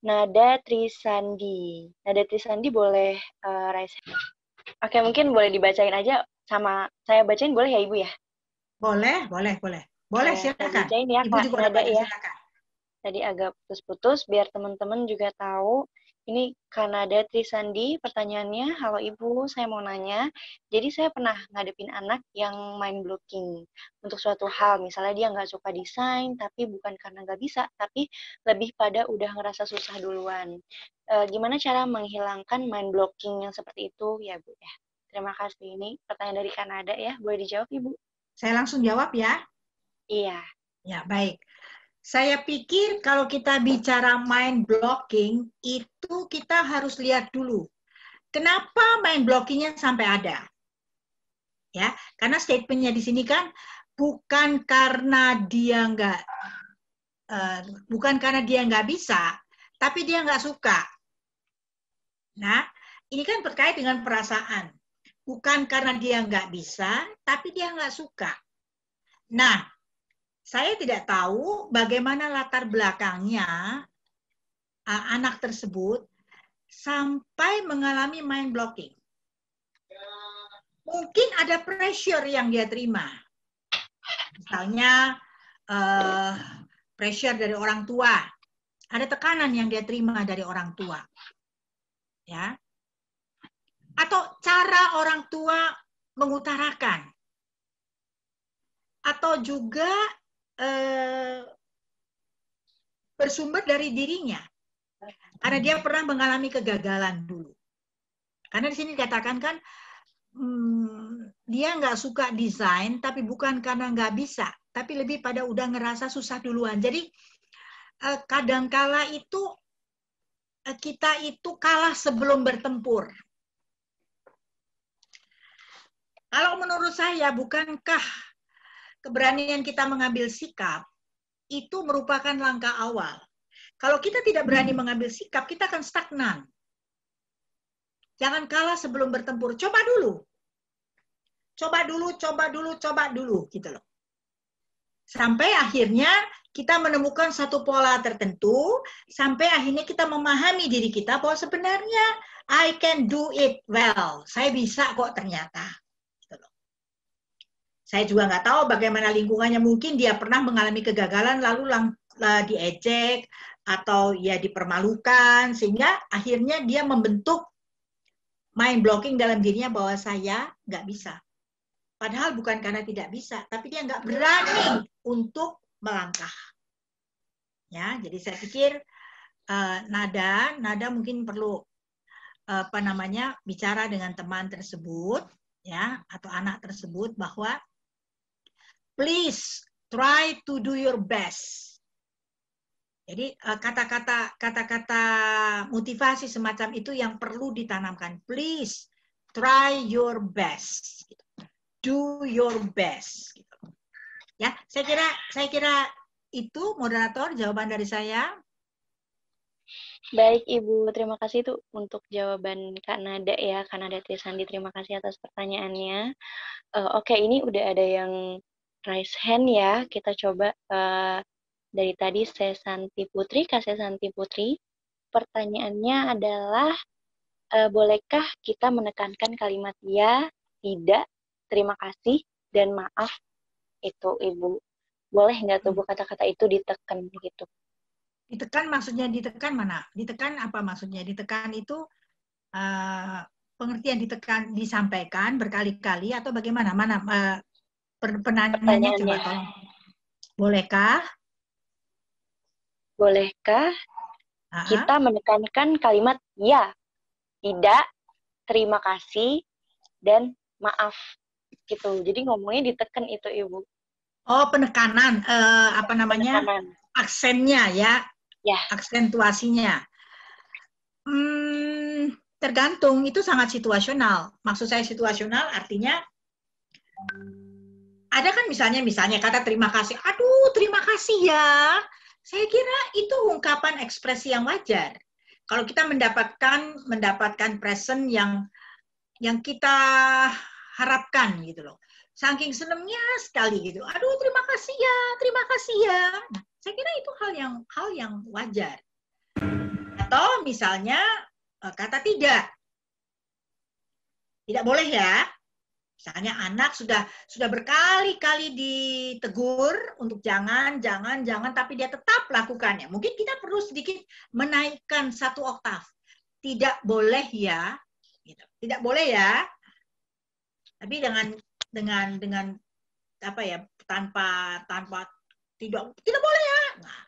Nada Trisandi. Nada Trisandi boleh raise hand. Oke, mungkin boleh dibacain aja sama saya bacain, boleh ya Ibu ya? Boleh, boleh, boleh. Boleh, Saya silakan. bacain ya, Ibu Kak juga udah Nada baca, ya. silakan. Tadi agak putus-putus, biar teman-teman juga tahu. Ini Kanada Trisandi, pertanyaannya, halo Ibu, saya mau nanya. Jadi saya pernah ngadepin anak yang mind blocking untuk suatu hal. Misalnya dia nggak suka desain, tapi bukan karena nggak bisa, tapi lebih pada udah ngerasa susah duluan. Gimana cara menghilangkan mind blocking yang seperti itu, ya Bu ya? Terima kasih. Ini pertanyaan dari Kanada ya, boleh dijawab Ibu? Saya langsung jawab ya. Iya. Ya, baik. Saya pikir kalau kita bicara mind blocking, itu kita harus lihat dulu. Kenapa mind blockingnya sampai ada? Ya, karena statementnya di sini kan bukan karena dia nggak bisa, tapi dia nggak suka. Nah, ini kan terkait dengan perasaan. Bukan karena dia nggak bisa, tapi dia nggak suka. Nah, saya tidak tahu bagaimana latar belakangnya anak tersebut sampai mengalami mind blocking. Mungkin ada pressure yang dia terima. Misalnya pressure dari orang tua. Ada tekanan yang dia terima dari orang tua. Ya. Atau cara orang tua mengutarakan. Atau juga bersumber dari dirinya. Karena dia pernah mengalami kegagalan dulu. Karena di sini dikatakan kan, dia nggak suka desain, tapi bukan karena nggak bisa, tapi lebih pada udah ngerasa susah duluan. Jadi kadangkala itu kita itu kalah sebelum bertempur. Kalau menurut saya, bukankah keberanian kita mengambil sikap itu merupakan langkah awal? Kalau kita tidak berani mengambil sikap, kita akan stagnan. Jangan kalah sebelum bertempur. Coba dulu. Coba dulu, gitu loh. Sampai akhirnya kita menemukan satu pola tertentu, sampai akhirnya kita memahami diri kita bahwa sebenarnya I can do it well. Saya bisa kok ternyata. Gitu loh. Saya juga nggak tahu bagaimana lingkungannya. Mungkin dia pernah mengalami kegagalan, lalu diejek, atau ya dipermalukan, sehingga akhirnya dia membentuk mind blocking dalam dirinya bahwa saya nggak bisa. Padahal bukan karena tidak bisa, tapi dia nggak berani untuk melangkah. Ya, jadi saya pikir Nada mungkin perlu bicara dengan teman tersebut, ya, atau anak tersebut bahwa please try to do your best. Jadi kata-kata motivasi semacam itu yang perlu ditanamkan. Please try your best. Do your best. Ya, saya kira itu moderator jawaban dari saya. Baik Ibu, terima kasih itu untuk jawaban Kak Nada ya, Kak Nada Trisandi, terima kasih atas pertanyaannya. Oke, ini udah ada yang raise hand ya, kita coba dari tadi Sesanti Putri, Kak Sesanti Putri. Pertanyaannya adalah, bolehkah kita menekankan kalimat ya, tidak, terima kasih, dan maaf itu Ibu? Boleh nggak tuh Bu kata-kata itu ditekan gitu? Ditekan maksudnya ditekan mana? Ditekan apa maksudnya? Ditekan itu pengertian ditekan disampaikan berkali-kali atau bagaimana? Mana penanyanya coba tolong. Bolehkah? Bolehkah kita menekankan kalimat ya, tidak, terima kasih, dan maaf gitu. Jadi ngomongnya ditekan itu Ibu. Oh, penekanan, apa namanya? Penekanan. Aksennya ya, Ya. aksentuasinya. Tergantung, itu sangat situasional. Maksud saya situasional artinya ada kan misalnya kata terima kasih. Aduh, terima kasih ya. Saya kira itu ungkapan ekspresi yang wajar. Kalau kita mendapatkan present yang kita harapkan gitu loh. Saking senangnya sekali gitu. Aduh, terima kasih ya, terima kasih ya. Nah, saya kira itu hal yang wajar. Atau misalnya kata tidak. Tidak boleh ya. Misalnya anak sudah berkali-kali ditegur untuk jangan, tapi dia tetap lakukannya. Mungkin kita perlu sedikit menaikkan 1 oktav. Tidak boleh ya. Gitu. Tidak boleh ya. Tapi dengan apa ya, tanpa tidak boleh ya. Nah,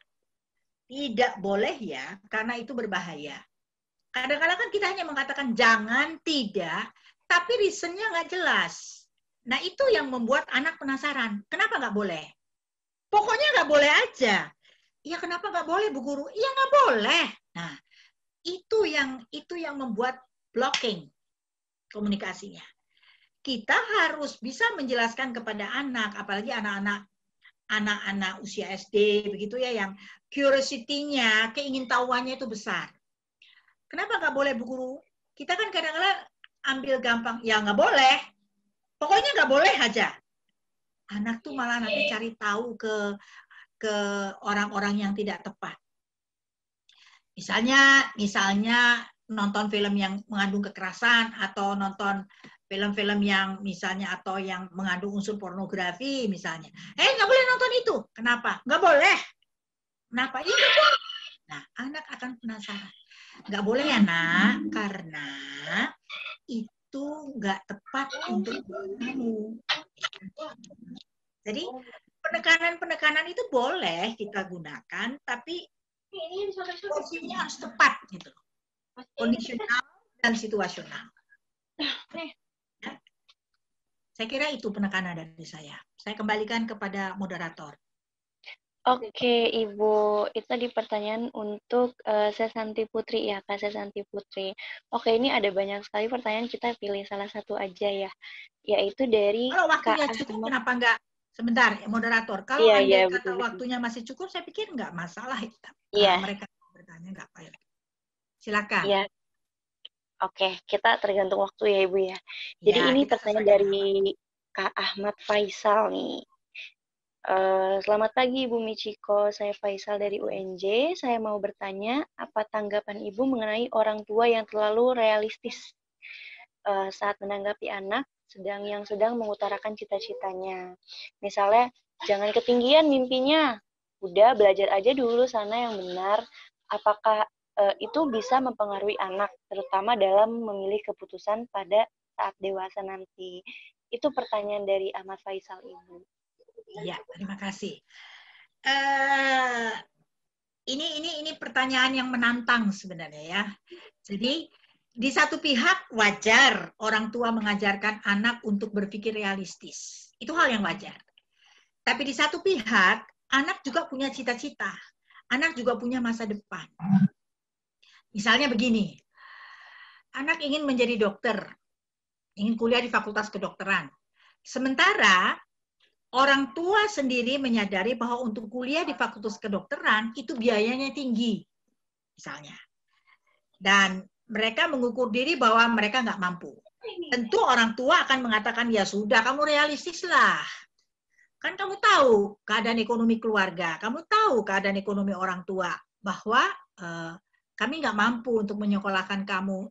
tidak boleh ya, karena itu berbahaya. Kadang-kadang kan kita hanya mengatakan jangan, tidak, tapi reasonnya nggak jelas. Nah, itu yang membuat anak penasaran. Kenapa nggak boleh? Pokoknya nggak boleh aja. Ya, kenapa nggak boleh, Bu Guru? Iya, nggak boleh. Nah, itu yang membuat blocking komunikasinya. Kita harus bisa menjelaskan kepada anak, apalagi anak-anak usia SD, begitu ya, yang curiosity-nya, keingintahuannya itu besar. Kenapa nggak boleh, Bu Guru? Kita kan kadang-kadang ambil gampang, ya nggak boleh. Pokoknya nggak boleh aja. Anak tuh malah nanti cari tahu ke orang-orang yang tidak tepat. Misalnya nonton film yang mengandung kekerasan, atau nonton film-film yang misalnya atau yang mengandung unsur pornografi misalnya. Nggak boleh nonton itu. Kenapa? Nggak boleh. Kenapa? Iya nggak boleh. Nah, anak akan penasaran. Nggak boleh ya nak, karena itu nggak tepat untuk kamu. Jadi penekanan itu boleh kita gunakan, tapi porsinya harus tepat gitu. Kondisional dan situasional. Ya. Saya kira itu penekanan dari saya. Saya kembalikan kepada moderator. Oke, Ibu. Itu tadi pertanyaan untuk Sesanti Putri ya, Kak Sesanti Putri. Oke, ini ada banyak sekali pertanyaan, kita pilih salah satu aja ya. Yaitu dari kalau waktunya Kak cukup, Ahmad. kenapa enggak? Sebentar, moderator. Kalau andai kata waktunya masih cukup, saya pikir enggak masalah. Mereka bertanya enggak apa-apa. Silakan. Iya. Oke, kita tergantung waktu ya, Ibu ya. Jadi ini pertanyaan dari Kak Ahmad Faisal nih. Selamat pagi Ibu Michiko, saya Faisal dari UNJ. Saya mau bertanya, apa tanggapan Ibu mengenai orang tua yang terlalu realistis saat menanggapi anak yang sedang mengutarakan cita-citanya. Misalnya, jangan ketinggian mimpinya, udah belajar aja dulu sana yang benar. Apakah itu bisa mempengaruhi anak, terutama dalam memilih keputusan pada saat dewasa nanti? Itu pertanyaan dari Ahmad Faisal Ibu. Ya, terima kasih. Ini pertanyaan yang menantang sebenarnya ya. Jadi di satu pihak wajar orang tua mengajarkan anak untuk berpikir realistis. Itu hal yang wajar. Tapi di satu pihak anak juga punya cita-cita. Anak juga punya masa depan. Misalnya begini. Anak ingin menjadi dokter. Ingin kuliah di fakultas kedokteran. Sementara orang tua sendiri menyadari bahwa untuk kuliah di fakultas kedokteran itu biayanya tinggi, misalnya. Dan mereka mengukur diri bahwa mereka nggak mampu. Tentu orang tua akan mengatakan, ya sudah, kamu realistis lah. Kan kamu tahu keadaan ekonomi keluarga, kamu tahu keadaan ekonomi orang tua, bahwa kami nggak mampu untuk menyekolahkan kamu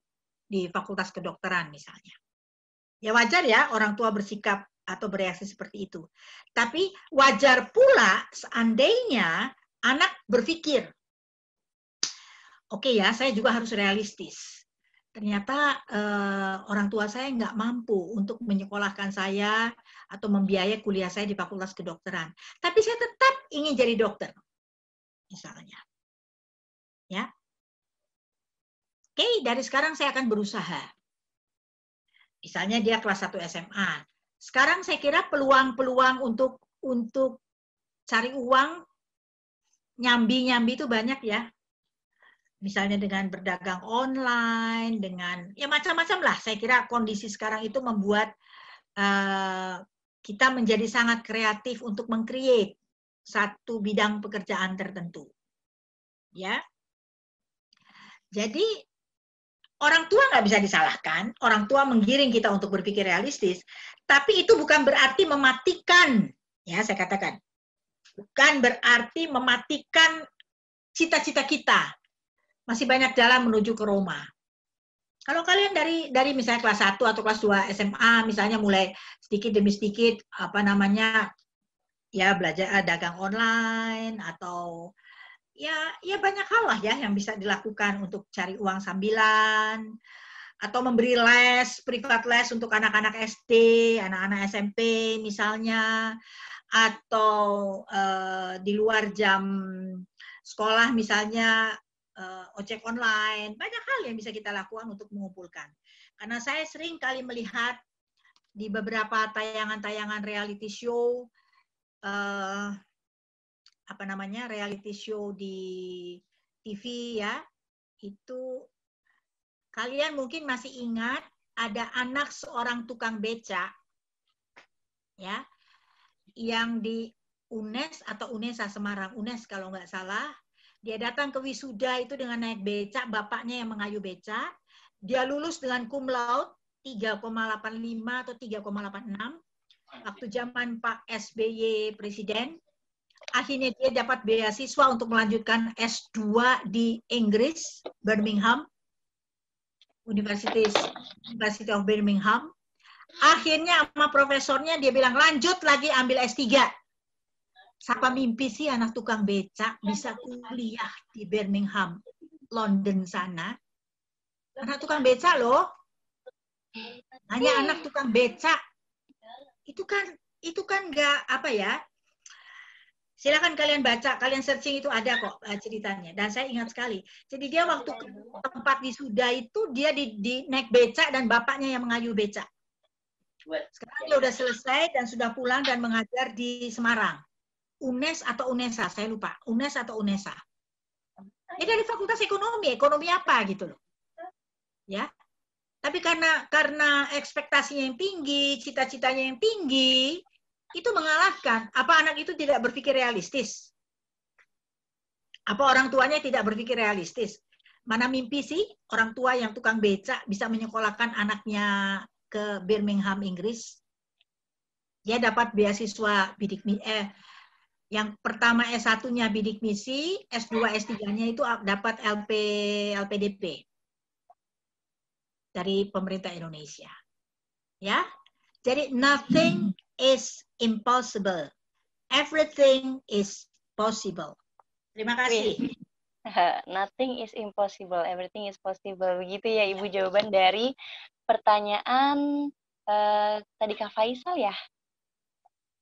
di fakultas kedokteran, misalnya. Ya wajar ya orang tua bersikap atau bereaksi seperti itu. Tapi wajar pula seandainya anak berpikir, oke ya, saya juga harus realistis. ternyata orang tua saya nggak mampu untuk menyekolahkan saya atau membiayai kuliah saya di Fakultas Kedokteran. Tapi saya tetap ingin jadi dokter, misalnya. Ya, oke, dari sekarang saya akan berusaha. Misalnya dia kelas 1 SMA. Sekarang saya kira peluang-peluang untuk cari uang nyambi-nyambi itu banyak ya. Misalnya dengan berdagang online, dengan ya macam-macam lah. Saya kira kondisi sekarang itu membuat kita menjadi sangat kreatif untuk meng-create satu bidang pekerjaan tertentu. Ya. Jadi orang tua nggak bisa disalahkan, orang tua menggiring kita untuk berpikir realistis, tapi itu bukan berarti mematikan, ya saya katakan, bukan berarti mematikan cita-cita kita. Masih banyak jalan menuju ke Roma. Kalau kalian dari misalnya kelas 1 atau kelas 2 SMA, misalnya mulai sedikit demi sedikit, ya belajar dagang online, atau ya banyak hal lah ya yang bisa dilakukan untuk cari uang sambilan, atau memberi les, privat les untuk anak-anak SD, anak-anak SMP misalnya, atau di luar jam sekolah misalnya ojek online, banyak hal yang bisa kita lakukan untuk mengumpulkan. Karena saya sering kali melihat di beberapa tayangan-tayangan reality show, reality show di TV ya, itu kalian mungkin masih ingat ada anak seorang tukang beca, ya, yang di UNES atau UNESA Semarang, UNES kalau nggak salah. Dia datang ke wisuda itu dengan naik becak, bapaknya yang mengayu becak. Dia lulus dengan cum laude 3,85 atau 3,86 waktu zaman Pak SBY Presiden. Akhirnya dia dapat beasiswa untuk melanjutkan S2 di Inggris, Birmingham, University of Birmingham. Akhirnya sama profesornya dia bilang, lanjut lagi ambil S3. Siapa mimpi sih anak tukang becak bisa kuliah di Birmingham, London sana? Anak tukang becak loh. Hanya anak tukang becak. Itu kan nggak apa ya. Silakan kalian baca, kalian searching itu ada kok ceritanya. Dan saya ingat sekali. Jadi dia waktu ke tempat wisuda itu dia di naik becak dan bapaknya yang mengayuh becak. Sekarang dia udah selesai dan sudah pulang dan mengajar di Semarang. UNES atau UNESA, saya lupa. UNES atau UNESA. Ini dari Fakultas Ekonomi apa gitu loh. Ya. Tapi karena ekspektasinya yang tinggi, cita-citanya yang tinggi, itu mengalahkan. Apa anak itu tidak berpikir realistis? Apa orang tuanya tidak berpikir realistis? Mana mimpi sih orang tua yang tukang becak bisa menyekolahkan anaknya ke Birmingham, Inggris? Dia dapat beasiswa bidik yang pertama S1-nya bidik misi, S2, S3-nya itu dapat LPDP dari pemerintah Indonesia. Ya. Jadi nothing is impossible. Everything is possible. Terima kasih. Nothing is impossible, everything is possible. Begitu ya Ibu jawaban dari pertanyaan tadi Kak Faisal ya?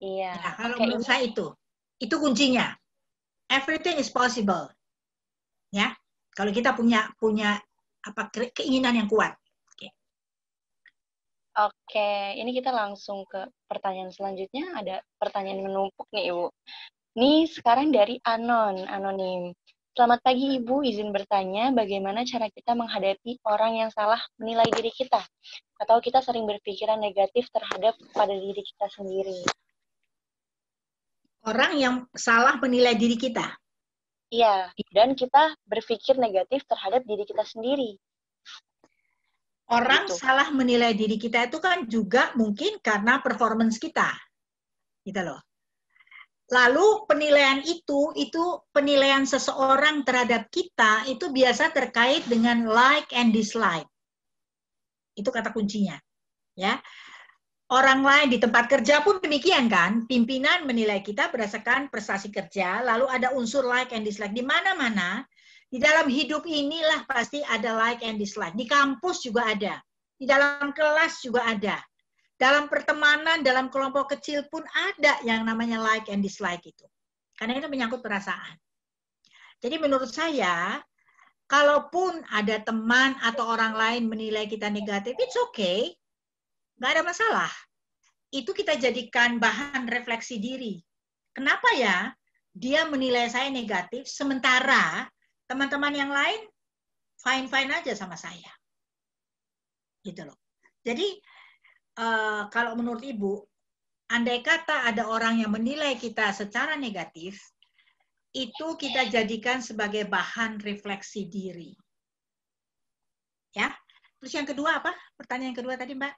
Iya. Ya, kalau menurut saya itu kuncinya. Everything is possible. Ya. Kalau kita punya keinginan yang kuat. Oke, ini kita langsung ke pertanyaan selanjutnya. Ada pertanyaan menumpuk nih Ibu. Ini sekarang dari Anonim. Selamat pagi Ibu, izin bertanya bagaimana cara kita menghadapi orang yang salah menilai diri kita? Atau kita sering berpikiran negatif terhadap pada diri kita sendiri? Orang yang salah menilai diri kita? Iya, dan kita berpikir negatif terhadap diri kita sendiri. Orang salah menilai diri kita itu kan juga mungkin karena performance kita. Gitu loh. Lalu penilaian itu penilaian seseorang terhadap kita itu biasa terkait dengan like and dislike. Itu kata kuncinya. Ya. Orang lain di tempat kerja pun demikian kan. Pimpinan menilai kita berdasarkan prestasi kerja, lalu ada unsur like and dislike. Di mana-mana Di dalam hidup inilah pasti ada like and dislike. Di kampus juga ada. Di dalam kelas juga ada. Dalam pertemanan, dalam kelompok kecil pun ada yang namanya like and dislike itu. Karena itu menyangkut perasaan. Jadi menurut saya, kalaupun ada teman atau orang lain menilai kita negatif, it's okay. Nggak ada masalah. Itu kita jadikan bahan refleksi diri. Kenapa ya dia menilai saya negatif, sementara teman-teman yang lain fine-fine aja sama saya. Gitu loh. Jadi kalau menurut Ibu, andai kata ada orang yang menilai kita secara negatif, itu kita jadikan sebagai bahan refleksi diri. Ya. Terus yang kedua apa? Pertanyaan yang kedua tadi, Mbak.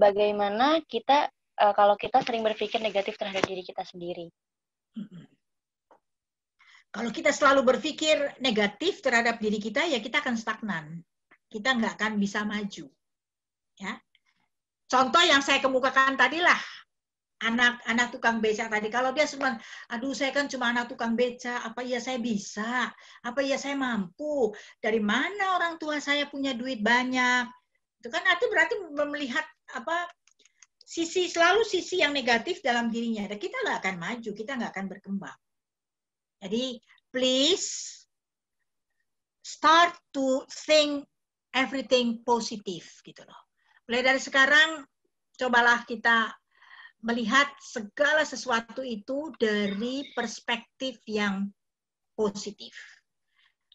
Bagaimana kita kalau kita sering berpikir negatif terhadap diri kita sendiri? Kalau kita selalu berpikir negatif terhadap diri kita, ya kita akan stagnan. Kita nggak akan bisa maju. Ya. Contoh yang saya kemukakan tadilah, anak tukang beca tadi. Kalau dia cuma, aduh saya kan cuma anak tukang beca, apa iya saya bisa? Apa iya saya mampu? Dari mana orang tua saya punya duit banyak? Itu kan berarti melihat selalu sisi yang negatif dalam dirinya. Dan kita nggak akan maju, kita nggak akan berkembang. Jadi, please start to think everything positive gitu loh. Mulai dari sekarang, cobalah kita melihat segala sesuatu itu dari perspektif yang positif.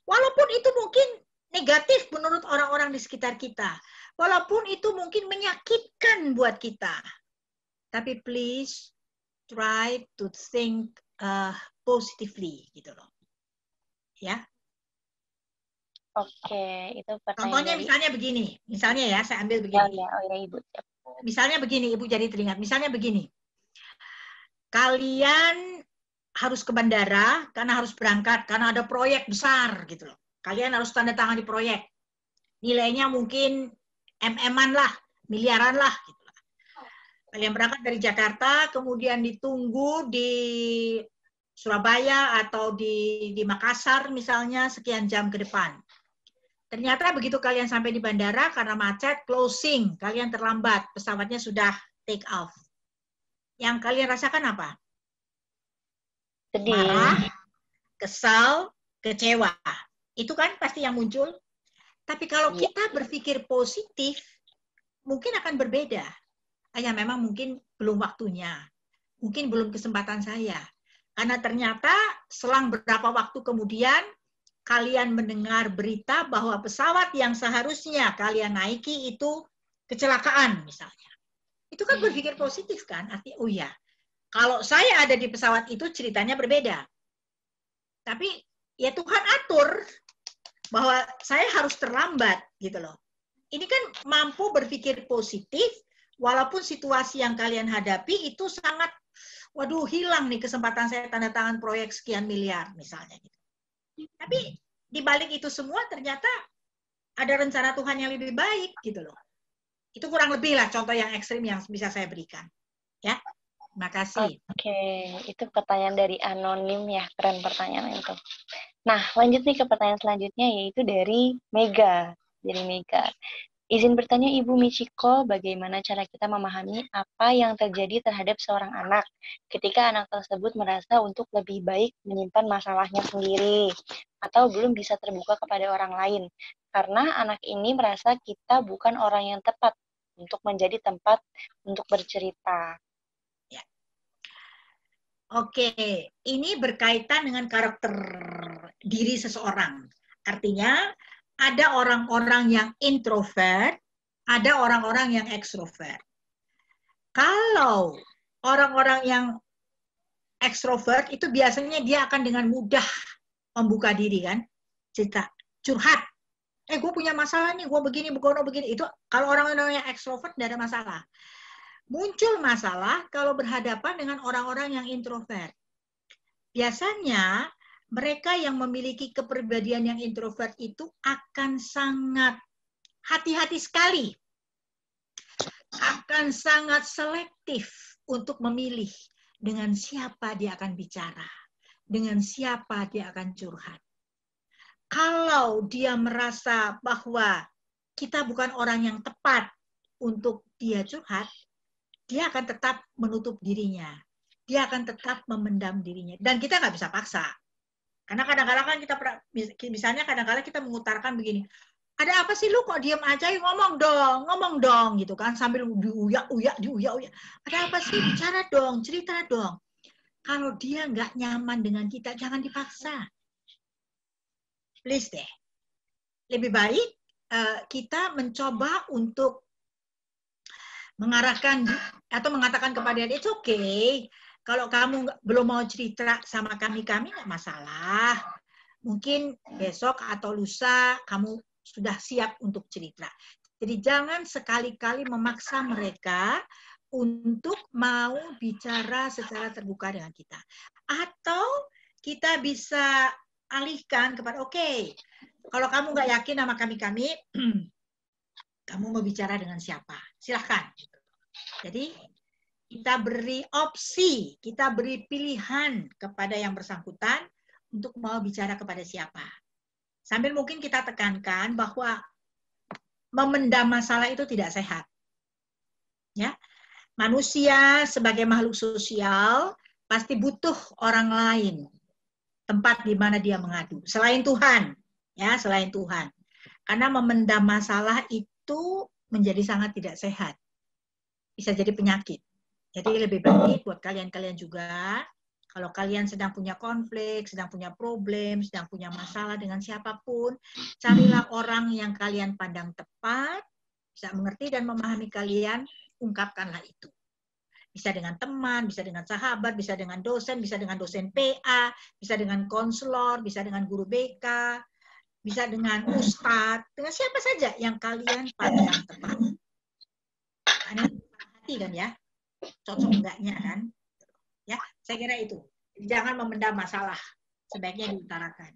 Walaupun itu mungkin negatif menurut orang-orang di sekitar kita. Walaupun itu mungkin menyakitkan buat kita. Tapi please try to think positively gitu loh. Ya. Oke, itu pertanyaan. Contohnya misalnya begini. Misalnya ya, saya ambil begini. Oh ya, Ibu. Misalnya begini, Ibu jadi teringat. Misalnya begini. Kalian harus ke bandara karena harus berangkat karena ada proyek besar gitu loh. Kalian harus tanda tangan di proyek. Nilainya mungkin MM-an lah, miliaran lah gitu. Kalian berangkat dari Jakarta, kemudian ditunggu di Surabaya atau di Makassar misalnya sekian jam ke depan. Ternyata begitu kalian sampai di bandara karena macet, closing, kalian terlambat, pesawatnya sudah take off. Yang kalian rasakan apa? Sedih. Marah, kesal, kecewa. Itu kan pasti yang muncul. Tapi kalau kita berpikir positif, mungkin akan berbeda. Hanya memang mungkin belum waktunya. Mungkin belum kesempatan saya. Karena ternyata selang beberapa waktu kemudian, kalian mendengar berita bahwa pesawat yang seharusnya kalian naiki itu kecelakaan misalnya. Itu kan berpikir positif kan? Artinya, oh ya, kalau saya ada di pesawat itu ceritanya berbeda. Tapi ya Tuhan atur bahwa saya harus terlambat gitu loh. Ini kan mampu berpikir positif walaupun situasi yang kalian hadapi itu sangat, waduh hilang nih kesempatan saya tanda tangan proyek sekian miliar misalnya. Gitu. Tapi di balik itu semua ternyata ada rencana Tuhan yang lebih baik gitu loh. Itu kurang lebih lah contoh yang ekstrim yang bisa saya berikan. Ya, terima kasih. Oke, itu pertanyaan dari anonim ya, keren pertanyaan itu. Nah, lanjut nih ke pertanyaan selanjutnya yaitu dari Mega. Dari Mega. Izin bertanya Ibu Michiko, bagaimana cara kita memahami apa yang terjadi terhadap seorang anak ketika anak tersebut merasa untuk lebih baik menyimpan masalahnya sendiri atau belum bisa terbuka kepada orang lain karena anak ini merasa kita bukan orang yang tepat untuk menjadi tempat untuk bercerita. Ya. Oke, ini berkaitan dengan karakter diri seseorang. Artinya ada orang-orang yang introvert, ada orang-orang yang ekstrovert. Kalau orang-orang yang ekstrovert itu biasanya dia akan dengan mudah membuka diri kan, cerita, curhat. Gue punya masalah nih, gue begini, begini. Itu kalau orang-orang yang ekstrovert tidak ada masalah. Muncul masalah kalau berhadapan dengan orang-orang yang introvert. Biasanya mereka yang memiliki kepribadian yang introvert itu akan sangat hati-hati sekali. Akan sangat selektif untuk memilih dengan siapa dia akan bicara. Dengan siapa dia akan curhat. Kalau dia merasa bahwa kita bukan orang yang tepat untuk dia curhat, dia akan tetap menutup dirinya. Dia akan tetap memendam dirinya. Dan kita nggak bisa paksa. Karena kadang-kadang kan kita, misalnya kadang-kadang kita mengutarakan begini, ada apa sih lu kok diem aja, ngomong dong, gitu kan, sambil diuyak-uyak. Ada apa sih, bicara dong, cerita dong. Kalau dia nggak nyaman dengan kita, jangan dipaksa. Please deh. Lebih baik kita mencoba untuk mengarahkan atau mengatakan kepada dia, it's okay. Kalau kamu belum mau cerita sama kami nggak masalah. Mungkin besok atau lusa kamu sudah siap untuk cerita. Jadi jangan sekali-kali memaksa mereka untuk mau bicara secara terbuka dengan kita. Atau kita bisa alihkan kepada, oke, kalau kamu nggak yakin sama kami, kamu mau bicara dengan siapa? Silahkan. Jadi kita beri opsi, kita beri pilihan kepada yang bersangkutan untuk mau bicara kepada siapa. Sambil mungkin kita tekankan bahwa memendam masalah itu tidak sehat. Ya, manusia sebagai makhluk sosial pasti butuh orang lain, tempat di mana dia mengadu. Selain Tuhan, ya, selain Tuhan. Karena memendam masalah itu menjadi sangat tidak sehat. Bisa jadi penyakit. Jadi lebih baik buat kalian-kalian juga, kalau kalian sedang punya konflik, sedang punya problem, sedang punya masalah dengan siapapun, carilah orang yang kalian pandang tepat, bisa mengerti dan memahami kalian, ungkapkanlah itu. Bisa dengan teman, bisa dengan sahabat, bisa dengan dosen PA, bisa dengan konselor, bisa dengan guru BK, bisa dengan ustadz, dengan siapa saja yang kalian pandang tepat. Karena hati kan ya, cocok enggaknya kan. Ya, saya kira itu. Jangan memendam masalah, sebaiknya diutarakan.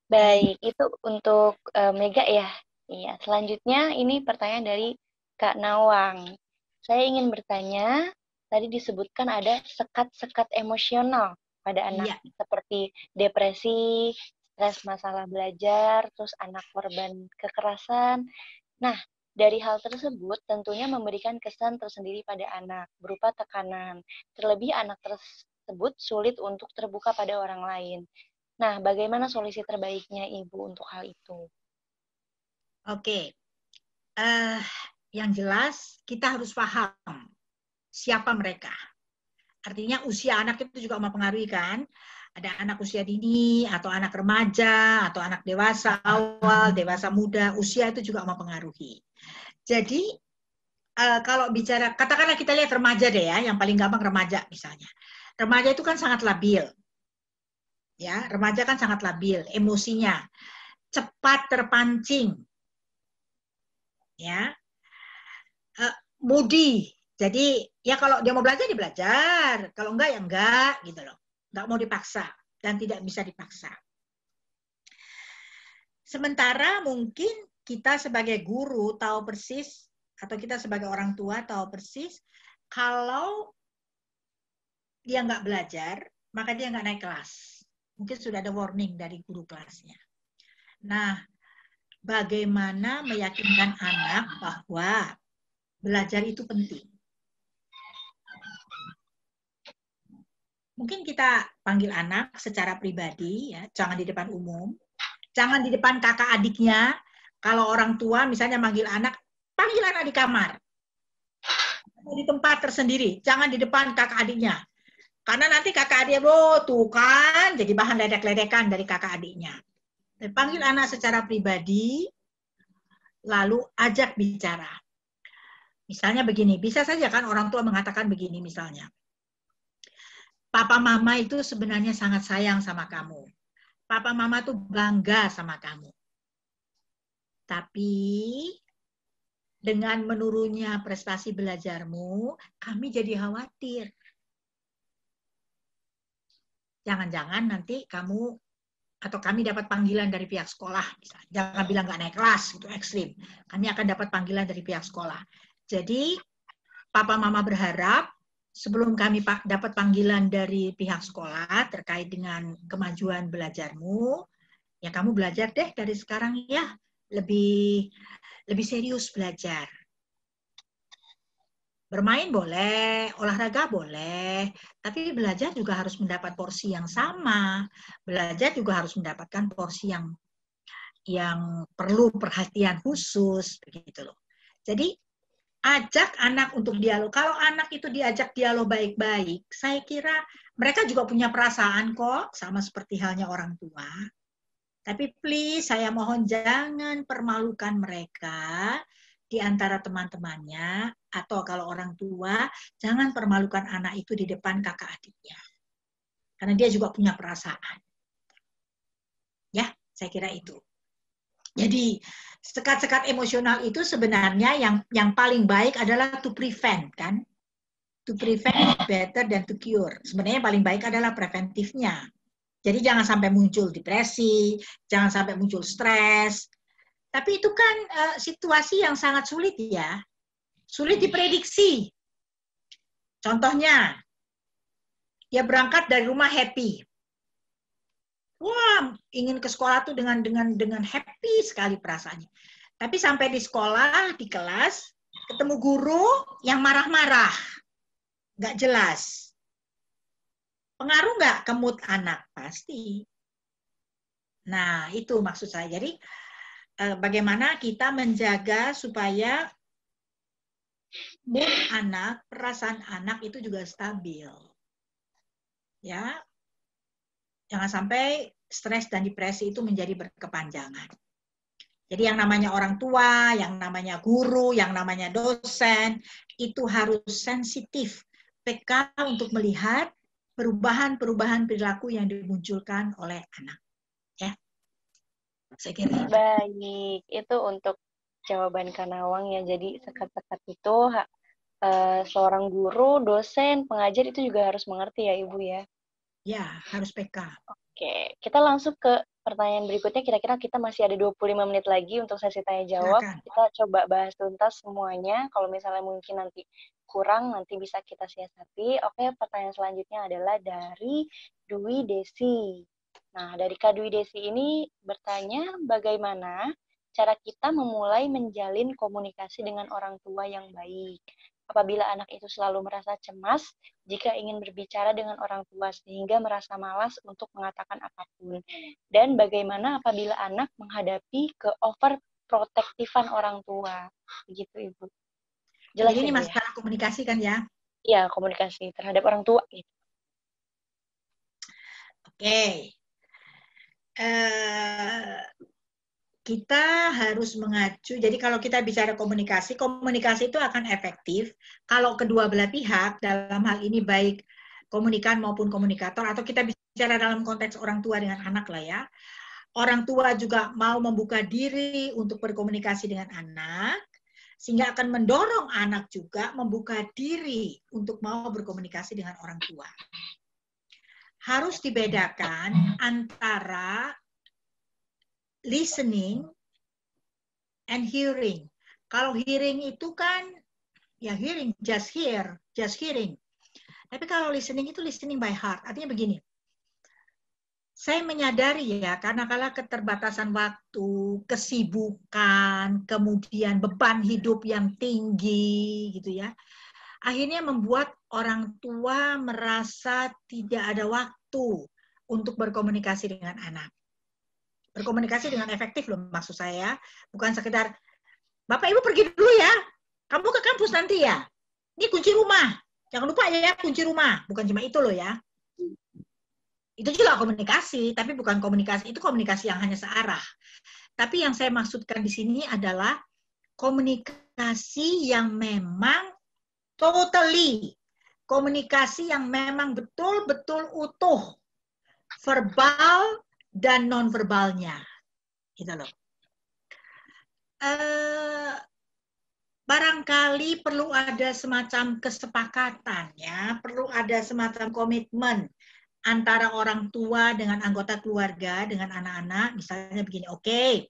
Baik, itu untuk Mega ya. Iya, selanjutnya ini pertanyaan dari Kak Nawang. Saya ingin bertanya, tadi disebutkan ada sekat-sekat emosional pada anak, seperti depresi, stres masalah belajar, terus anak korban kekerasan. Nah, dari hal tersebut tentunya memberikan kesan tersendiri pada anak, berupa tekanan. Terlebih anak tersebut sulit untuk terbuka pada orang lain. Nah, bagaimana solusi terbaiknya Ibu untuk hal itu? Oke. Yang jelas kita harus paham siapa mereka. Artinya usia anak itu juga mempengaruhi kan. Ada anak usia dini, atau anak remaja, atau anak dewasa awal, dewasa muda, usia itu juga mempengaruhi. Jadi kalau bicara, katakanlah kita lihat remaja deh ya, yang paling gampang remaja misalnya. Remaja itu kan sangat labil. Ya, remaja kan sangat labil, emosinya cepat terpancing. Ya. Moody. Jadi ya kalau dia mau belajar dia belajar, kalau enggak ya enggak gitu loh. Enggak mau dipaksa dan tidak bisa dipaksa. Sementara mungkin kita sebagai guru tahu persis, atau kita sebagai orang tua tahu persis, kalau dia nggak belajar, maka dia nggak naik kelas. Mungkin sudah ada warning dari guru kelasnya. Nah, bagaimana meyakinkan anak bahwa belajar itu penting? Mungkin kita panggil anak secara pribadi, ya, jangan di depan umum, jangan di depan kakak adiknya. Kalau orang tua misalnya manggil anak, panggil anak di kamar, di tempat tersendiri, jangan di depan kakak adiknya. Karena nanti kakak adiknya, tuh kan, jadi bahan ledek-ledekan dari kakak adiknya. Panggil anak secara pribadi, lalu ajak bicara. Misalnya begini, bisa saja kan orang tua mengatakan begini misalnya, Papa Mama itu sebenarnya sangat sayang sama kamu. Papa Mama tuh bangga sama kamu. Tapi dengan menurunnya prestasi belajarmu, kami jadi khawatir. Jangan-jangan nanti kamu atau kami dapat panggilan dari pihak sekolah. Misalnya. Jangan bilang nggak naik kelas, itu ekstrim. Kami akan dapat panggilan dari pihak sekolah. Jadi Papa Mama berharap sebelum kami dapat panggilan dari pihak sekolah terkait dengan kemajuan belajarmu, ya kamu belajar deh dari sekarang ya, lebih serius belajar. Bermain boleh, olahraga boleh, tapi belajar juga harus mendapat porsi yang sama. Belajar juga harus mendapatkan porsi yang perlu perhatian khusus, begitu loh. Jadi ajak anak untuk dialog. Kalau anak itu diajak dialog baik-baik, saya kira mereka juga punya perasaan kok, sama seperti halnya orang tua. Tapi please, saya mohon jangan permalukan mereka di antara teman-temannya, atau kalau orang tua, jangan permalukan anak itu di depan kakak adiknya. Karena dia juga punya perasaan. Ya, saya kira itu. Jadi, sekat-sekat emosional itu sebenarnya yang paling baik adalah to prevent, kan? To prevent is better than to cure. Sebenarnya yang paling baik adalah preventifnya. Jadi jangan sampai muncul depresi, jangan sampai muncul stres. Tapi itu kan situasi yang sangat sulit ya. Sulit diprediksi. Contohnya, dia berangkat dari rumah happy. Wah, ingin ke sekolah tuh dengan happy sekali perasaannya. Tapi sampai di sekolah, di kelas, ketemu guru yang marah-marah. Nggak jelas. Pengaruh nggak ke mood anak? Pasti. Nah, itu maksud saya. Jadi, bagaimana kita menjaga supaya mood anak, perasaan anak itu juga stabil. Ya, jangan sampai stres dan depresi itu menjadi berkepanjangan. Jadi yang namanya orang tua, yang namanya guru, yang namanya dosen, itu harus sensitif PK untuk melihat perubahan-perubahan perilaku yang dimunculkan oleh anak. Ya, saya kira itu. Baik, itu untuk jawaban Kanawang ya. Jadi sekat-sekat itu seorang guru, dosen, pengajar itu juga harus mengerti ya Ibu ya. Ya, harus PK. Oke, kita langsung ke pertanyaan berikutnya. Kira-kira kita masih ada 25 menit lagi untuk sesi tanya jawab. Silakan. Kita coba bahas tuntas semuanya. Kalau misalnya mungkin nanti kurang, nanti bisa kita siasati. Oke, pertanyaan selanjutnya adalah dari Dwi Desi. Nah, dari Kak Dwi Desi ini bertanya bagaimana cara kita memulai menjalin komunikasi dengan orang tua yang baik. Apabila anak itu selalu merasa cemas jika ingin berbicara dengan orang tua sehingga merasa malas untuk mengatakan apapun. Dan bagaimana apabila anak menghadapi overprotektifan orang tua. Begitu, Ibu. Jelas Jadi ini Ibu ya? masalah komunikasi kan ya? Iya, komunikasi terhadap orang tua. Gitu. Oke. Kita harus mengacu, jadi kalau kita bicara komunikasi, komunikasi itu akan efektif kalau kedua belah pihak, dalam hal ini baik komunikan maupun komunikator, atau kita bicara dalam konteks orang tua dengan anak lah ya, orang tua juga mau membuka diri untuk berkomunikasi dengan anak, sehingga akan mendorong anak juga membuka diri untuk mau berkomunikasi dengan orang tua. Harus dibedakan antara listening and hearing. Kalau hearing itu kan, ya hearing, just hearing. Tapi kalau listening itu listening by heart. Artinya begini, saya menyadari ya, karena kala keterbatasan waktu, kesibukan, kemudian beban hidup yang tinggi, gitu ya, akhirnya membuat orang tua merasa tidak ada waktu untuk berkomunikasi dengan anak. Berkomunikasi dengan efektif loh maksud saya, bukan sekedar Bapak Ibu pergi dulu ya, kamu ke kampus nanti ya, ini kunci rumah, jangan lupa ya kunci rumah, bukan cuma itu loh ya. Itu juga komunikasi, tapi bukan komunikasi, itu komunikasi yang hanya searah. Tapi yang saya maksudkan di sini adalah komunikasi yang memang totally, komunikasi yang memang betul-betul utuh, verbal dan non-verbalnya, gitu loh. Barangkali perlu ada semacam kesepakatan, ya, perlu ada semacam komitmen antara orang tua dengan anggota keluarga, dengan anak-anak, misalnya begini, oke,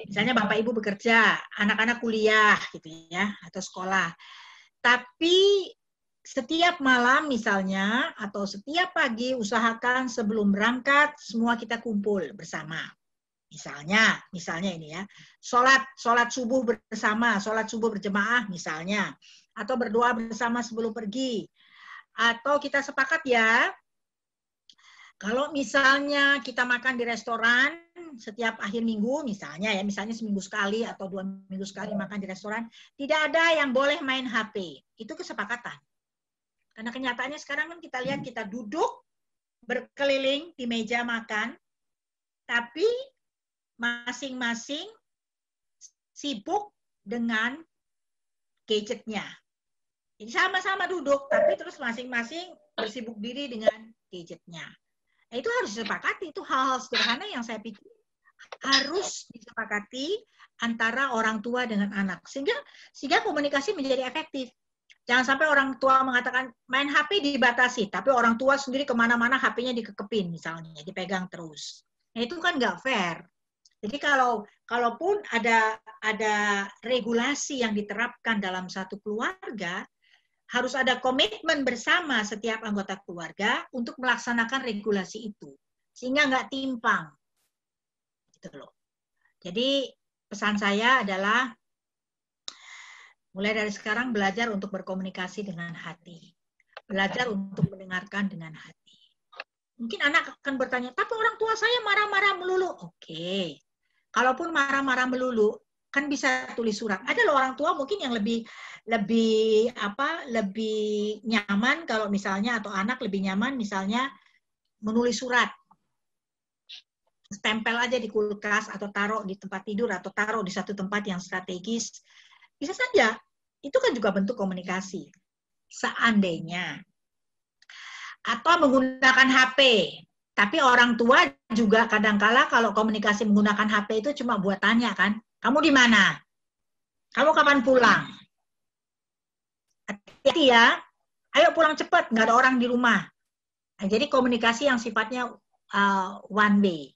misalnya Bapak Ibu bekerja, anak-anak kuliah, gitu ya, atau sekolah, tapi setiap malam misalnya, atau setiap pagi usahakan sebelum berangkat, semua kita kumpul bersama. Misalnya ini ya, sholat subuh bersama, sholat subuh berjemaah misalnya, atau berdoa bersama sebelum pergi, atau kita sepakat ya, kalau misalnya kita makan di restoran setiap akhir minggu misalnya seminggu sekali atau 2 minggu sekali makan di restoran, tidak ada yang boleh main HP. Itu kesepakatan. Karena kenyataannya sekarang kan kita lihat kita duduk berkeliling di meja makan, tapi masing-masing sibuk dengan gadgetnya. Jadi sama-sama duduk, tapi terus masing-masing bersibuk diri dengan gadgetnya. Nah, itu harus disepakati, itu hal-hal sederhana yang saya pikir harus disepakati antara orang tua dengan anak. Sehingga komunikasi menjadi efektif. Jangan sampai orang tua mengatakan main HP dibatasi, tapi orang tua sendiri kemana-mana HP-nya dikekepin misalnya, dipegang terus. Nah, itu kan nggak fair. Jadi kalaupun ada regulasi yang diterapkan dalam satu keluarga, harus ada komitmen bersama setiap anggota keluarga untuk melaksanakan regulasi itu. Sehingga nggak timpang. Gitu loh. Jadi pesan saya adalah mulai dari sekarang belajar untuk berkomunikasi dengan hati. Belajar untuk mendengarkan dengan hati. Mungkin anak akan bertanya, tapi orang tua saya marah-marah melulu. Oke. Kalaupun marah-marah melulu, kan bisa tulis surat. Ada loh orang tua mungkin yang lebih nyaman kalau misalnya, atau anak lebih nyaman misalnya menulis surat. Stempel aja di kulkas atau taruh di tempat tidur atau taruh di satu tempat yang strategis. Bisa saja. Itu kan juga bentuk komunikasi. Seandainya. Atau menggunakan HP. Tapi orang tua juga kadangkala kalau komunikasi menggunakan HP itu cuma buat tanya kan. Kamu di mana? Kamu kapan pulang? Hati-hati ya. Ayo pulang cepat, nggak ada orang di rumah. Nah, jadi komunikasi yang sifatnya one way.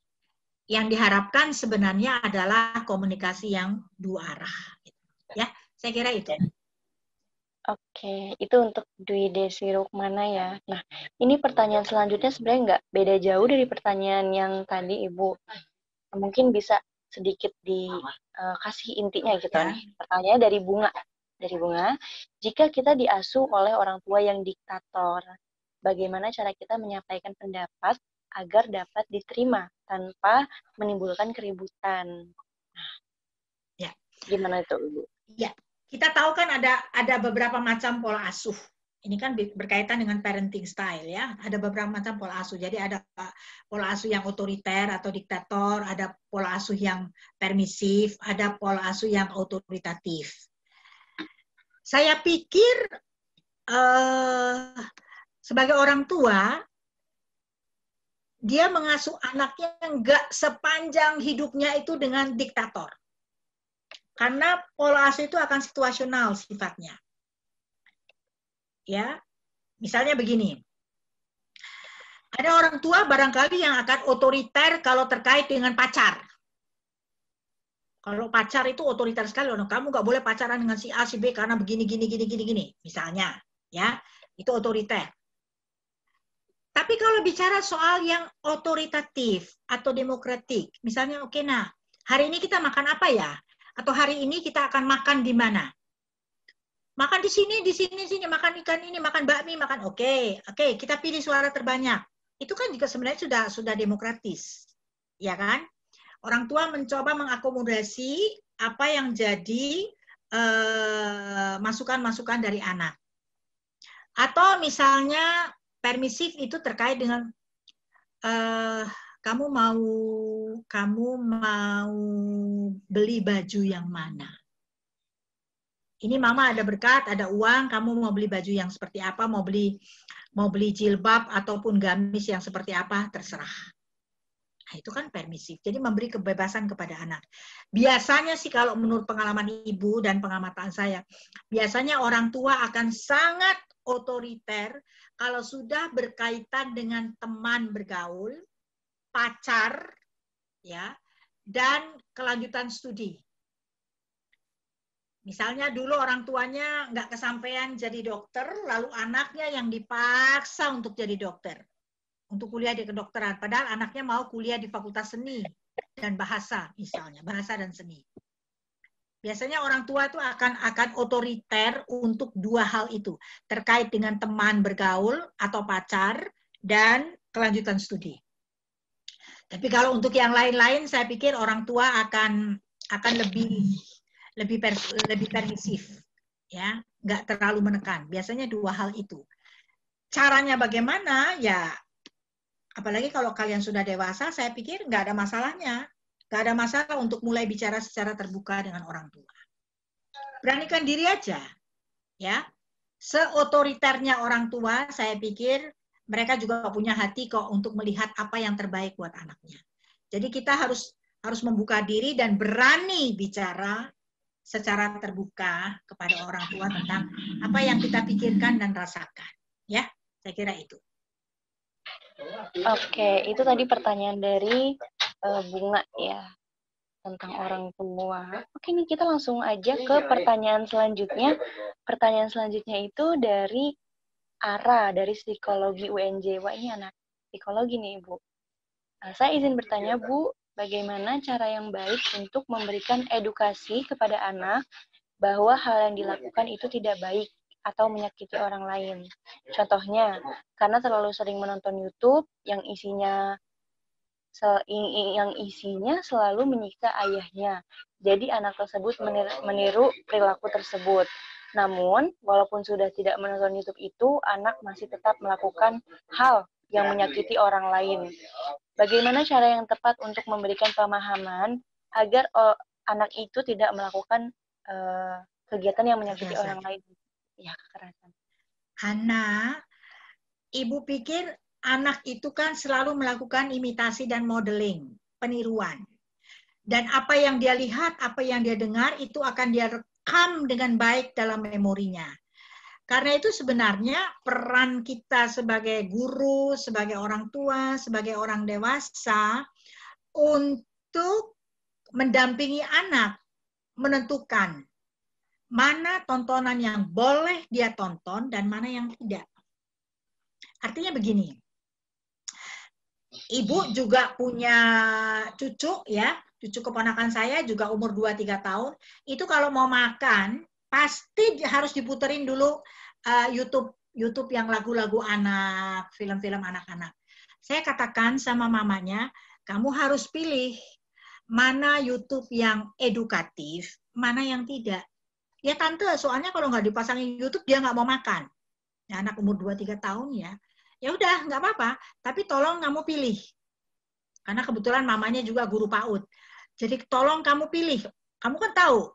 Yang diharapkan sebenarnya adalah komunikasi yang dua arah. Ya, saya kira itu. Oke, itu untuk Dwi Desi Rukmana ya. Nah, ini pertanyaan selanjutnya sebenarnya nggak beda jauh dari pertanyaan yang tadi Ibu. Mungkin bisa sedikit dikasih intinya gitu nih. Pertanyaannya dari Bunga. Jika kita diasuh oleh orang tua yang diktator, bagaimana cara kita menyampaikan pendapat agar dapat diterima tanpa menimbulkan keributan? Ya. Gimana itu, Ibu? Ya. Kita tahu kan ada beberapa macam pola asuh. Ini kan berkaitan dengan parenting style ya. Ada beberapa macam pola asuh. Jadi ada pola asuh yang otoriter atau diktator, ada pola asuh yang permisif, ada pola asuh yang otoritatif. Saya pikir sebagai orang tua, dia mengasuh anaknya nggak sepanjang hidupnya itu dengan diktator. Karena pola asuh itu akan situasional sifatnya. Ya, misalnya begini. Ada orang tua barangkali yang akan otoriter kalau terkait dengan pacar. Kalau pacar itu otoriter sekali, kamu nggak boleh pacaran dengan si A, si B karena begini, misalnya, ya, itu otoriter. Tapi kalau bicara soal yang otoritatif atau demokratik, misalnya, oke, nah, hari ini kita makan apa ya? Atau hari ini kita akan makan di mana? Makan di sini, makan ikan ini, makan bakmi, makan oke, kita pilih suara terbanyak. Itu kan juga sebenarnya sudah demokratis, ya kan? Orang tua mencoba mengakomodasi apa yang jadi masukan-masukan dari anak. Atau misalnya permisif itu terkait dengan kamu mau beli baju yang mana? Ini mama ada berkat, ada uang, kamu mau beli baju yang seperti apa, mau beli jilbab ataupun gamis yang seperti apa, terserah. Nah, itu kan permisif. Jadi memberi kebebasan kepada anak. Biasanya sih kalau menurut pengalaman ibu dan pengamatan saya, biasanya orang tua akan sangat otoriter kalau sudah berkaitan dengan teman bergaul, pacar, ya, dan kelanjutan studi. Misalnya dulu orang tuanya nggak kesampaian jadi dokter, lalu anaknya yang dipaksa untuk jadi dokter, untuk kuliah di kedokteran. Padahal anaknya mau kuliah di Fakultas Seni dan Bahasa, misalnya bahasa dan seni. Biasanya orang tua itu akan otoriter untuk dua hal itu, terkait dengan teman bergaul atau pacar dan kelanjutan studi. Tapi kalau untuk yang lain-lain, saya pikir orang tua akan lebih permisif, ya, nggak terlalu menekan. Biasanya dua hal itu. Caranya bagaimana? Ya, apalagi kalau kalian sudah dewasa, saya pikir nggak ada masalahnya. Nggak ada masalah untuk mulai bicara secara terbuka dengan orang tua. Beranikan diri aja, ya. Seotoriternya orang tua, saya pikir mereka juga punya hati kok untuk melihat apa yang terbaik buat anaknya. Jadi kita harus membuka diri dan berani bicara secara terbuka kepada orang tua tentang apa yang kita pikirkan dan rasakan. Ya, saya kira itu. Oke, itu tadi pertanyaan dari Bunga ya, tentang orang tua. Oke, nih kita langsung aja ke pertanyaan selanjutnya. Pertanyaan selanjutnya itu dari Ara, dari psikologi UNJ. Wah, ini anak psikologi nih, Bu. Saya izin bertanya, Bu, bagaimana cara yang baik untuk memberikan edukasi kepada anak bahwa hal yang dilakukan itu tidak baik atau menyakiti orang lain. Contohnya, karena terlalu sering menonton YouTube yang isinya selalu menyiksa ayahnya. Jadi anak tersebut meniru perilaku tersebut. Namun, walaupun sudah tidak menonton YouTube itu, anak masih tetap melakukan hal yang menyakiti orang lain. Bagaimana cara yang tepat untuk memberikan pemahaman agar anak itu tidak melakukan kegiatan yang menyakiti orang lain? Ya, kekerasan. Anak, ibu pikir anak itu kan selalu melakukan imitasi dan modeling, peniruan. Dan apa yang dia lihat, apa yang dia dengar, itu akan dia rekam dengan baik dalam memorinya. Karena itu sebenarnya peran kita sebagai guru, sebagai orang tua, sebagai orang dewasa, untuk mendampingi anak, menentukan mana tontonan yang boleh dia tonton dan mana yang tidak. Artinya begini, ibu juga punya cucu ya, cucu keponakan saya juga umur 2-3 tahun, itu kalau mau makan, pasti harus diputerin dulu YouTube yang lagu-lagu anak, film-film anak-anak. Saya katakan sama mamanya, kamu harus pilih mana YouTube yang edukatif, mana yang tidak. Ya tante, soalnya kalau nggak dipasangin YouTube dia nggak mau makan. Ya, anak umur 2-3 tahun ya. Ya udah, nggak apa-apa. Tapi tolong kamu pilih. Karena kebetulan mamanya juga guru PAUD. Jadi tolong kamu pilih. Kamu kan tahu,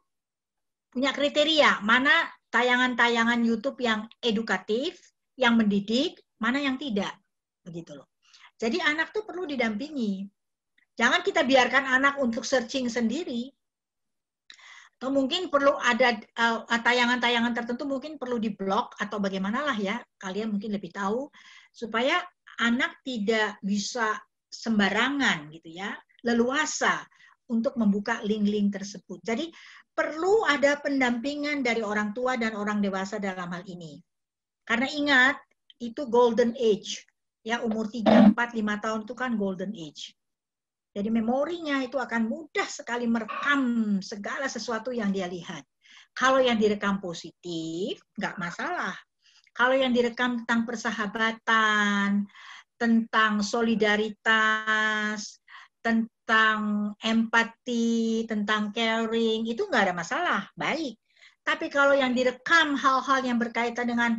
punya kriteria, mana tayangan-tayangan YouTube yang edukatif, yang mendidik, mana yang tidak. Begitu loh. Jadi anak tuh perlu didampingi. Jangan kita biarkan anak untuk searching sendiri. Atau mungkin perlu ada tayangan-tayangan tertentu mungkin perlu diblok atau bagaimanalah ya, kalian mungkin lebih tahu, supaya anak tidak bisa sembarangan gitu ya, leluasa untuk membuka link-link tersebut. Jadi perlu ada pendampingan dari orang tua dan orang dewasa dalam hal ini. Karena ingat, itu golden age. Ya, umur 3, 4, 5 tahun itu kan golden age. Jadi memorinya itu akan mudah sekali merekam segala sesuatu yang dia lihat. Kalau yang direkam positif, nggak masalah. Kalau yang direkam tentang persahabatan, tentang solidaritas, tentang empati, tentang caring, itu nggak ada masalah, baik. Tapi kalau yang direkam hal-hal yang berkaitan dengan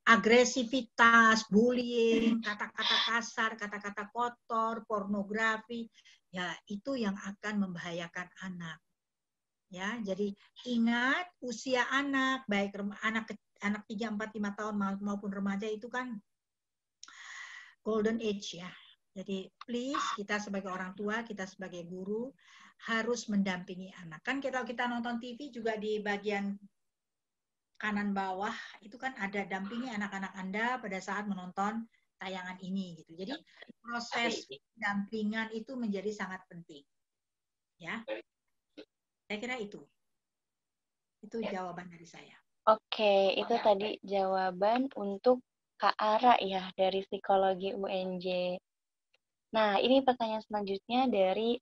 agresivitas, bullying, kata-kata kasar, kata-kata kotor, pornografi, ya itu yang akan membahayakan anak. Ya, jadi ingat usia anak, baik anak 3, 4, 5 tahun maupun remaja itu kan golden age ya. Jadi please kita sebagai orang tua, kita sebagai guru harus mendampingi anak. Kan kita nonton TV juga di bagian kanan bawah itu kan ada dampingi anak-anak Anda pada saat menonton tayangan ini gitu. Jadi proses dampingan itu menjadi sangat penting. Ya. Saya kira itu. Itu jawaban dari saya. Oke, itu tadi jawaban untuk Kak Ara ya dari psikologi UNJ. Nah, ini pertanyaan selanjutnya dari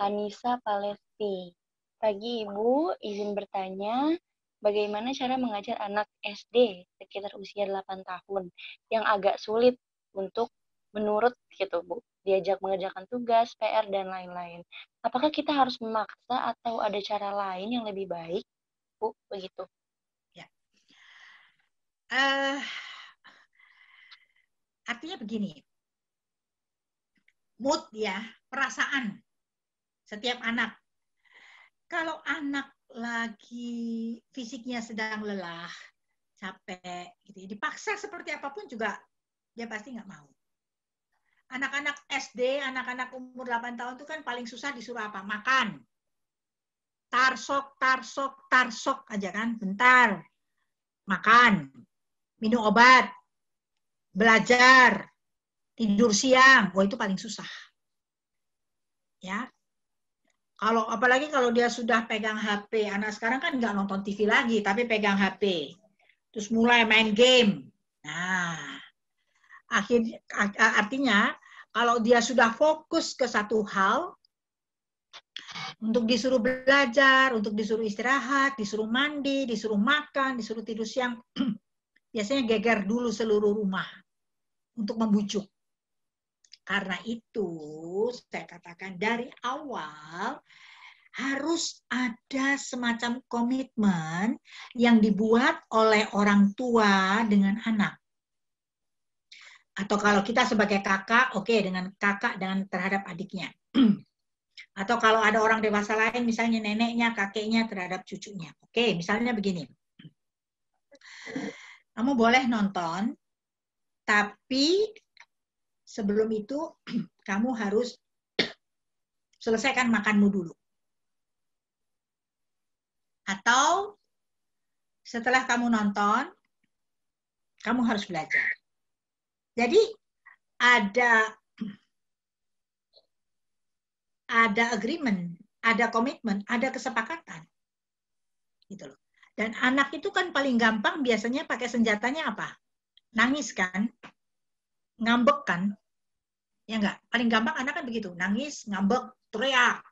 Anissa Palesti. Pagi Ibu, izin bertanya, bagaimana cara mengajar anak SD sekitar usia 8 tahun yang agak sulit untuk menurut gitu Bu, diajak mengerjakan tugas, PR, dan lain-lain. Apakah kita harus memaksa atau ada cara lain yang lebih baik, Bu? Begitu. Ya. Artinya begini, mood ya, perasaan setiap anak. Kalau anak lagi fisiknya sedang lelah, capek, gitu, dipaksa seperti apapun juga dia pasti nggak mau. Anak-anak SD, anak-anak umur 8 tahun itu kan paling susah disuruh apa? Makan. Tarsok, tarsok, tarsok aja kan, bentar. Makan, minum obat, belajar, tidur siang. Wah, itu paling susah. Ya. Kalau apalagi kalau dia sudah pegang HP, anak sekarang kan nggak nonton TV lagi, tapi pegang HP. Terus mulai main game. Nah, artinya kalau dia sudah fokus ke satu hal, untuk disuruh belajar, untuk disuruh istirahat, disuruh mandi, disuruh makan, disuruh tidur siang, biasanya geger dulu seluruh rumah untuk membujuk. Karena itu, saya katakan dari awal, harus ada semacam komitmen yang dibuat oleh orang tua dengan anak. Atau kalau kita sebagai kakak, oke, dengan kakak dan terhadap adiknya. Atau kalau ada orang dewasa lain, misalnya neneknya, kakeknya terhadap cucunya. Oke, misalnya begini. Kamu boleh nonton, tapi sebelum itu kamu harus selesaikan makanmu dulu. Atau setelah kamu nonton, kamu harus belajar. Jadi ada agreement, ada komitmen, ada kesepakatan. Gitu loh. Dan anak itu kan paling gampang biasanya pakai senjatanya apa? Nangis kan? Ngambek kan? Ya enggak? Paling gampang anak kan begitu. Nangis, ngambek, teriak.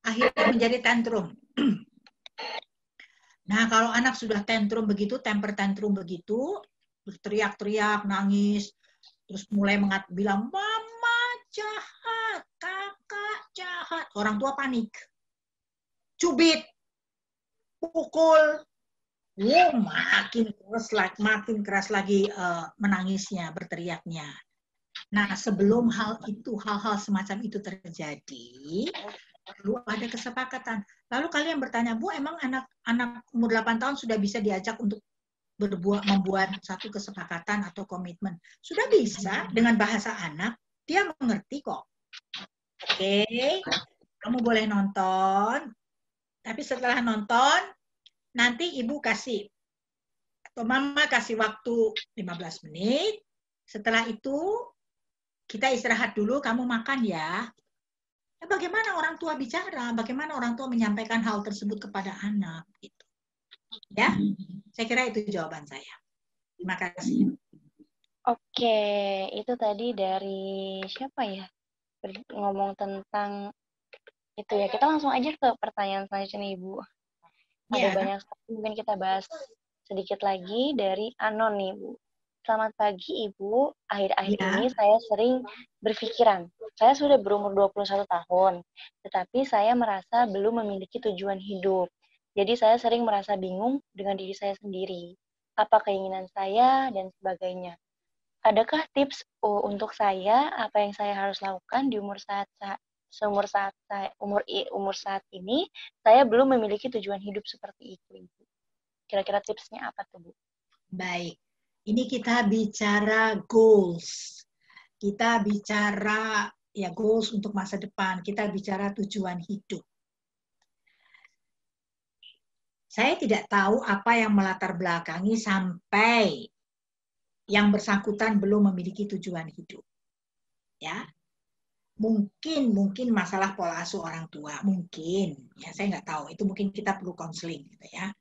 Akhirnya menjadi tantrum. Nah, kalau anak sudah tantrum begitu, temper tantrum begitu, teriak-teriak, nangis, terus mulai bilang, mama jahat, kakak jahat. Orang tua panik. Cubit, pukul, makin keras lagi menangisnya, berteriaknya. Nah, sebelum hal-hal semacam itu terjadi, perlu ada kesepakatan. Lalu kalian bertanya, Bu, emang anak umur 8 tahun sudah bisa diajak untuk membuat satu kesepakatan atau komitmen? Sudah bisa, dengan bahasa anak, dia mengerti kok. Oke, kamu boleh nonton, tapi setelah nonton, nanti ibu kasih, atau mama kasih waktu 15 menit, setelah itu kita istirahat dulu, kamu makan ya. Bagaimana orang tua bicara, bagaimana orang tua menyampaikan hal tersebut kepada anak. Gitu. Ya, saya kira itu jawaban saya. Terima kasih. Oke, itu tadi dari siapa ya? Ngomong tentang itu ya. Kita langsung aja ke pertanyaan selanjutnya Ibu. Ada banyak sekali, mungkin kita bahas sedikit lagi dari Anon nih Bu. Selamat pagi Ibu, akhir-akhir ini saya sering berpikiran, saya sudah berumur 21 tahun, tetapi saya merasa belum memiliki tujuan hidup. Jadi saya sering merasa bingung dengan diri saya sendiri, apa keinginan saya, dan sebagainya. Adakah tips untuk saya, apa yang saya harus lakukan di umur saat ini, saya belum memiliki tujuan hidup seperti itu, Ibu. Kira-kira tipsnya apa tuh, Bu? Baik. Ini kita bicara goals. Kita bicara ya goals untuk masa depan. Kita bicara tujuan hidup. Saya tidak tahu apa yang melatar belakangi sampai yang bersangkutan belum memiliki tujuan hidup. Ya. Mungkin masalah pola asuh orang tua, mungkin. Ya, saya nggak tahu. Itu mungkin kita perlu konseling gitu ya.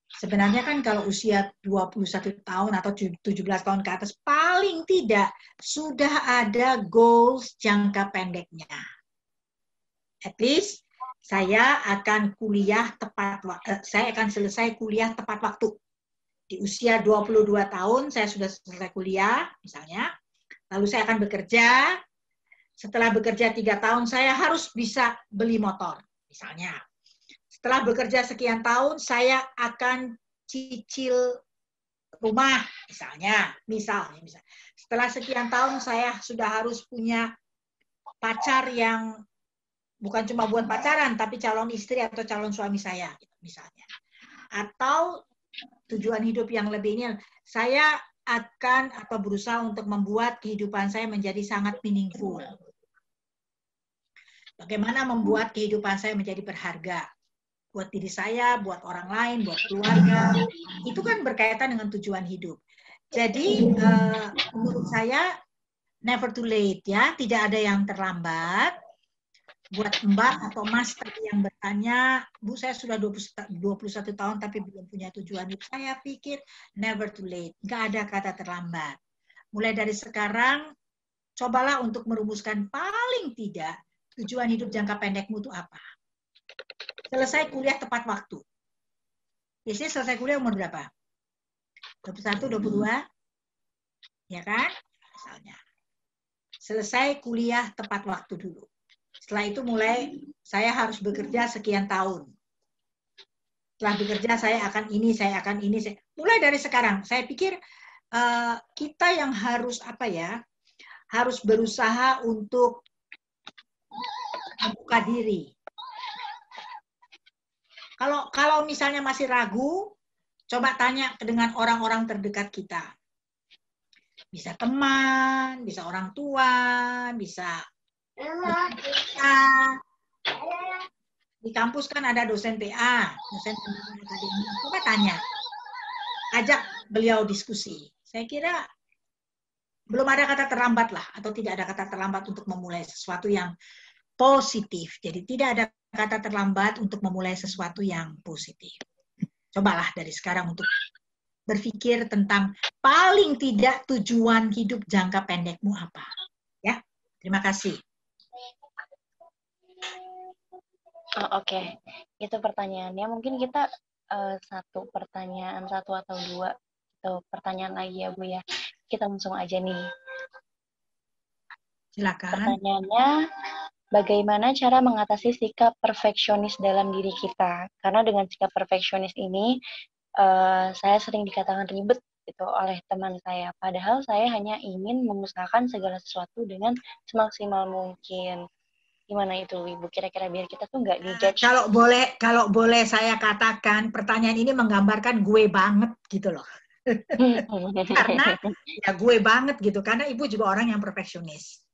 Sebenarnya kan kalau usia 21 tahun atau 17 tahun ke atas, paling tidak sudah ada goals jangka pendeknya. At least saya akan saya akan selesai kuliah tepat waktu. Di usia 22 tahun saya sudah selesai kuliah, misalnya. Lalu saya akan bekerja. Setelah bekerja 3 tahun, saya harus bisa beli motor, misalnya. Setelah bekerja sekian tahun, saya akan cicil rumah, misalnya. Setelah sekian tahun, saya sudah harus punya pacar yang bukan cuma buat pacaran, tapi calon istri atau calon suami saya, misalnya. Atau tujuan hidup yang lebihnya, saya akan atau berusaha untuk membuat kehidupan saya menjadi sangat meaningful. Bagaimana membuat kehidupan saya menjadi berharga. Buat diri saya, buat orang lain, buat keluarga. Itu kan berkaitan dengan tujuan hidup. Jadi, menurut saya, never too late, ya. Tidak ada yang terlambat. Buat Mbak atau Mas tadi yang bertanya, Bu, saya sudah 21 tahun tapi belum punya tujuan hidup. Saya pikir never too late. Nggak ada kata terlambat. Mulai dari sekarang, cobalah untuk merumuskan paling tidak tujuan hidup jangka pendekmu itu apa. Selesai kuliah tepat waktu. Biasanya selesai kuliah umur berapa? 21, 22? Ya kan? Misalnya. Selesai kuliah tepat waktu dulu. Setelah itu mulai saya harus bekerja sekian tahun. Setelah bekerja saya akan ini. Mulai dari sekarang. Saya pikir kita yang harus harus berusaha untuk membuka diri. Kalau misalnya masih ragu, coba tanya dengan orang-orang terdekat kita. Bisa teman, bisa orang tua, bisa di kampus kan ada dosen PA, dosen pendidikan akademik. Coba tanya, ajak beliau diskusi. Saya kira belum ada kata terlambat lah, atau tidak ada kata terlambat untuk memulai sesuatu yang positif. Jadi tidak ada kata terlambat untuk memulai sesuatu yang positif. Cobalah dari sekarang untuk berpikir tentang paling tidak tujuan hidup jangka pendekmu apa. Ya, terima kasih. Oke. Itu pertanyaannya. Mungkin kita satu atau dua atau pertanyaan lagi ya Bu ya. Kita langsung aja nih. Silakan. Pertanyaannya, bagaimana cara mengatasi sikap perfeksionis dalam diri kita? Karena dengan sikap perfeksionis ini, saya sering dikatakan ribet gitu oleh teman saya. Padahal saya hanya ingin mengusahakan segala sesuatu dengan semaksimal mungkin. Gimana itu, Ibu? Kira-kira biar kita tuh nggak dijudge. Kalau boleh saya katakan, pertanyaan ini menggambarkan gue banget gitu loh. Karena ya gue banget gitu. Karena Ibu juga orang yang perfeksionis.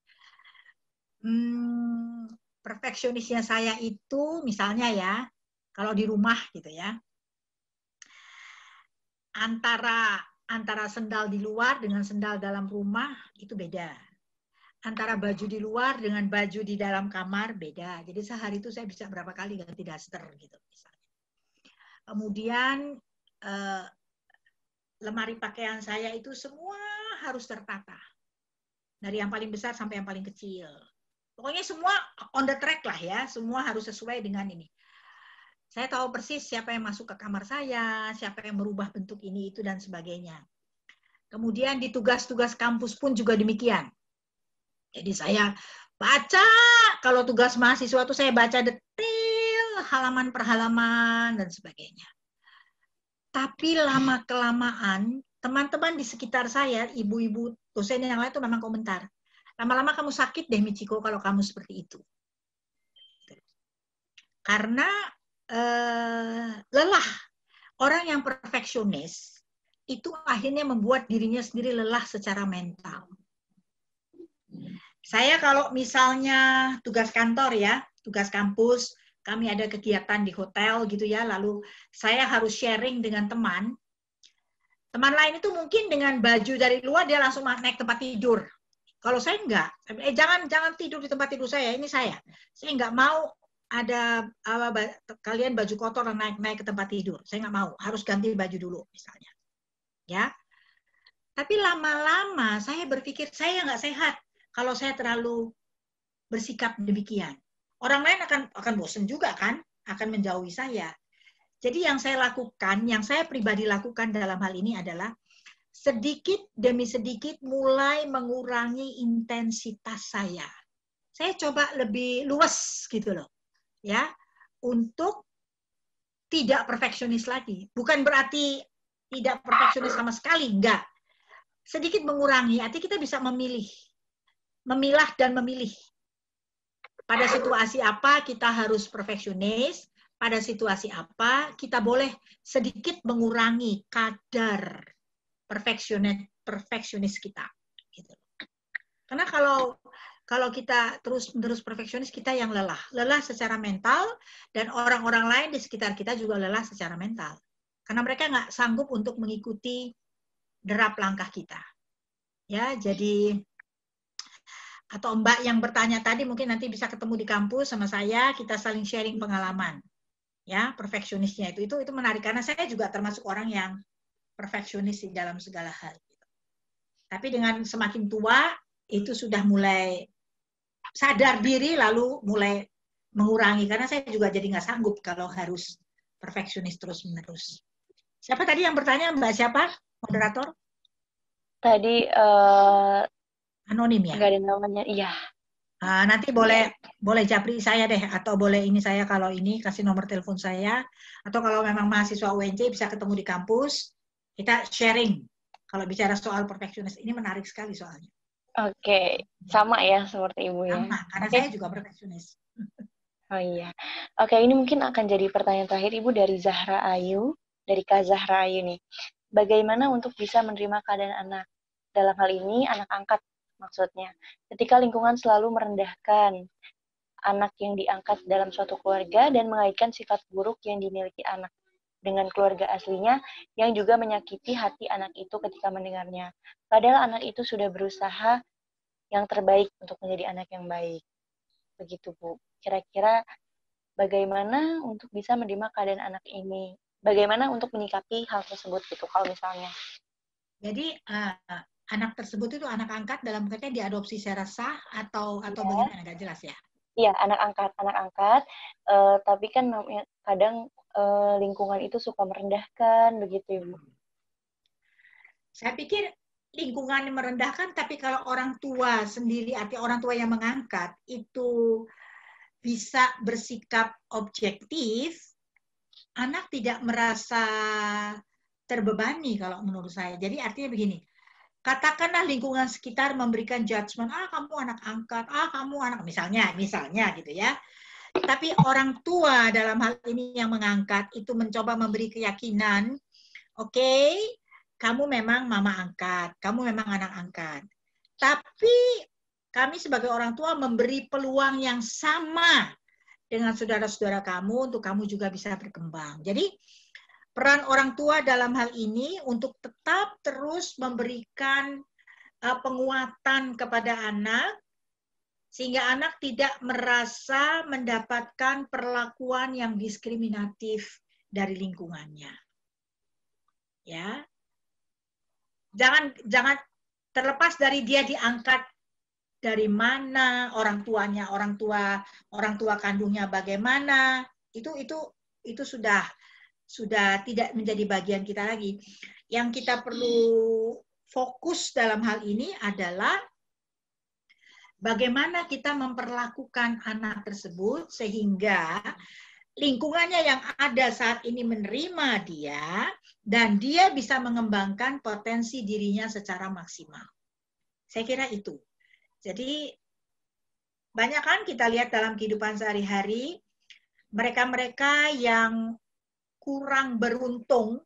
Perfeksionisnya saya itu misalnya ya, kalau di rumah gitu ya, antara sendal di luar dengan sendal dalam rumah itu beda. Antara baju di luar dengan baju di dalam kamar beda. Jadi sehari itu saya bisa berapa kali ganti daster gitu misalnya. Kemudian lemari pakaian saya itu semua harus tertata. Dari yang paling besar sampai yang paling kecil. Pokoknya semua on the track lah ya, semua harus sesuai dengan ini. Saya tahu persis siapa yang masuk ke kamar saya, siapa yang merubah bentuk ini, itu, dan sebagainya. Kemudian di tugas-tugas kampus pun juga demikian. Jadi saya baca, kalau tugas mahasiswa itu saya baca detail, halaman per halaman, dan sebagainya. Tapi lama-kelamaan, teman-teman di sekitar saya, ibu-ibu dosen yang lain itu memang komentar. Lama-lama kamu sakit deh, Michiko, kalau kamu seperti itu. Karena lelah. Orang yang perfeksionis itu akhirnya membuat dirinya sendiri lelah secara mental. Saya kalau misalnya tugas kantor ya, tugas kampus, kami ada kegiatan di hotel gitu ya, lalu saya harus sharing dengan teman. Teman lain itu mungkin dengan baju dari luar dia langsung naik tempat tidur. Kalau saya enggak, jangan tidur di tempat tidur saya, ini saya enggak mau ada kalian baju kotor dan naik ke tempat tidur. Saya nggak mau, harus ganti baju dulu misalnya. Ya. Tapi lama-lama saya berpikir saya nggak sehat kalau saya terlalu bersikap demikian. Orang lain akan bosan juga kan, akan menjauhi saya. Jadi yang saya lakukan, yang saya pribadi lakukan dalam hal ini adalah sedikit demi sedikit mulai mengurangi intensitas saya. Saya coba lebih luas gitu loh. Ya, untuk tidak perfeksionis lagi. Bukan berarti tidak perfeksionis sama sekali, enggak. Sedikit mengurangi, artinya kita bisa memilah dan memilih. Pada situasi apa kita harus perfeksionis, pada situasi apa kita boleh sedikit mengurangi kadar perfeksionis kita. Gitu. Karena kalau kita terus-menerus perfeksionis, kita yang lelah secara mental, dan orang-orang lain di sekitar kita juga lelah secara mental. Karena mereka nggak sanggup untuk mengikuti derap langkah kita. Ya, jadi atau Mbak yang bertanya tadi mungkin nanti bisa ketemu di kampus sama saya, kita saling sharing pengalaman. Ya, perfeksionisnya itu menarik karena saya juga termasuk orang yang perfeksionis di dalam segala hal. Tapi dengan semakin tua itu sudah mulai sadar diri lalu mulai mengurangi karena saya juga jadi nggak sanggup kalau harus perfeksionis terus-menerus. Siapa tadi yang bertanya, Mbak siapa? Moderator? Tadi anonim ya? Nggak ada namanya, iya. Nanti boleh japri saya deh, atau boleh ini saya kalau ini kasih nomor telepon saya, atau kalau memang mahasiswa UNC bisa ketemu di kampus, kita sharing. Kalau bicara soal perfeksionis, ini menarik sekali soalnya. Oke, sama ya seperti Ibu ya. Sama, karena saya juga perfeksionis. Oh iya. Oke, ini mungkin akan jadi pertanyaan terakhir Ibu dari Zahra Ayu, dari Kak Zahra Ayu nih. Bagaimana untuk bisa menerima keadaan anak? Dalam hal ini anak angkat maksudnya. Ketika lingkungan selalu merendahkan anak yang diangkat dalam suatu keluarga dan mengaitkan sifat buruk yang dimiliki anak dengan keluarga aslinya yang juga menyakiti hati anak itu ketika mendengarnya. Padahal anak itu sudah berusaha yang terbaik untuk menjadi anak yang baik. Begitu, Bu. Kira-kira bagaimana untuk bisa menerima keadaan anak ini? Bagaimana untuk menyikapi hal tersebut gitu kalau misalnya? Jadi anak tersebut itu anak angkat dalam kaitan diadopsi secara sah atau bagaimana, nggak jelas ya? Iya, anak angkat. Tapi kan kadang lingkungan itu suka merendahkan begitu, Ibu. Saya pikir lingkungan yang merendahkan, tapi kalau orang tua sendiri, artinya orang tua yang mengangkat itu bisa bersikap objektif, anak tidak merasa terbebani kalau menurut saya. Jadi artinya begini, katakanlah lingkungan sekitar memberikan judgement, kamu anak angkat, kamu anak, misalnya gitu ya. Tapi orang tua dalam hal ini yang mengangkat itu mencoba memberi keyakinan, oke, kamu memang mama angkat, kamu memang anak angkat. Tapi kami sebagai orang tua memberi peluang yang sama dengan saudara-saudara kamu untuk kamu juga bisa berkembang. Jadi peran orang tua dalam hal ini untuk tetap terus memberikan penguatan kepada anak, sehingga anak tidak merasa mendapatkan perlakuan yang diskriminatif dari lingkungannya. Ya. Jangan terlepas dari dia diangkat dari mana, orang tua kandungnya bagaimana, itu sudah tidak menjadi bagian kita lagi. Yang kita perlu fokus dalam hal ini adalah bagaimana kita memperlakukan anak tersebut sehingga lingkungannya yang ada saat ini menerima dia dan dia bisa mengembangkan potensi dirinya secara maksimal. Saya kira itu. Jadi banyak kan kita lihat dalam kehidupan sehari-hari, mereka-mereka yang kurang beruntung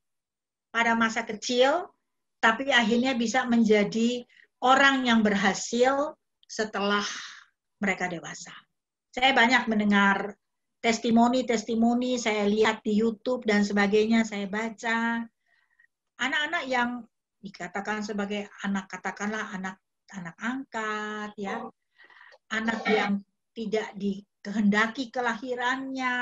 pada masa kecil, tapi akhirnya bisa menjadi orang yang berhasil setelah mereka dewasa. Saya banyak mendengar testimoni-testimoni, saya lihat di YouTube dan sebagainya, saya baca. Anak-anak yang dikatakan sebagai anak, katakanlah anak anak angkat, ya, anak yang tidak dikehendaki kelahirannya,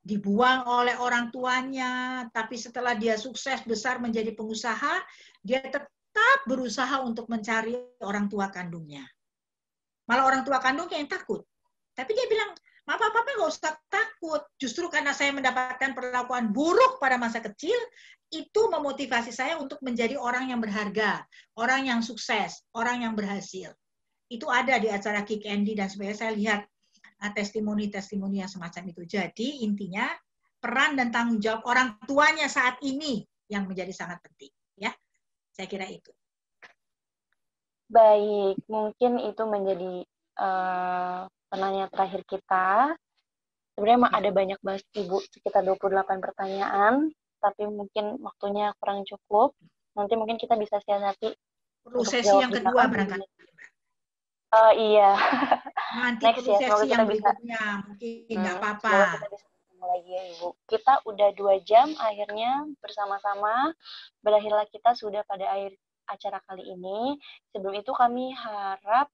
dibuang oleh orang tuanya, tapi setelah dia sukses besar menjadi pengusaha, dia tetap berusaha untuk mencari orang tua kandungnya. Malah orang tua kandungnya yang takut. Tapi dia bilang, Papa nggak usah takut. Justru karena saya mendapatkan perlakuan buruk pada masa kecil, itu memotivasi saya untuk menjadi orang yang berharga, orang yang sukses, orang yang berhasil. Itu ada di acara Kick Andy dan sebagainya. Saya lihat testimoni-testimoni yang semacam itu. Jadi intinya peran dan tanggung jawab orang tuanya saat ini yang menjadi sangat penting. Ya, saya kira itu. Baik, mungkin itu menjadi pertanyaan terakhir kita. Sebenarnya ada banyak banget Ibu, sekitar 28 pertanyaan, tapi mungkin waktunya kurang cukup. Nanti mungkin kita bisa siasati perlu sesi yang kedua barangkali. Iya. Nanti Next ya, semoga sesi kita yang bisa. berikutnya mungkin nggak apa-apa. Semoga kita bisa ketemu lagi ya Ibu. Kita udah 2 jam akhirnya bersama-sama. Berakhirlah kita sudah pada akhir acara kali ini. Sebelum itu kami harap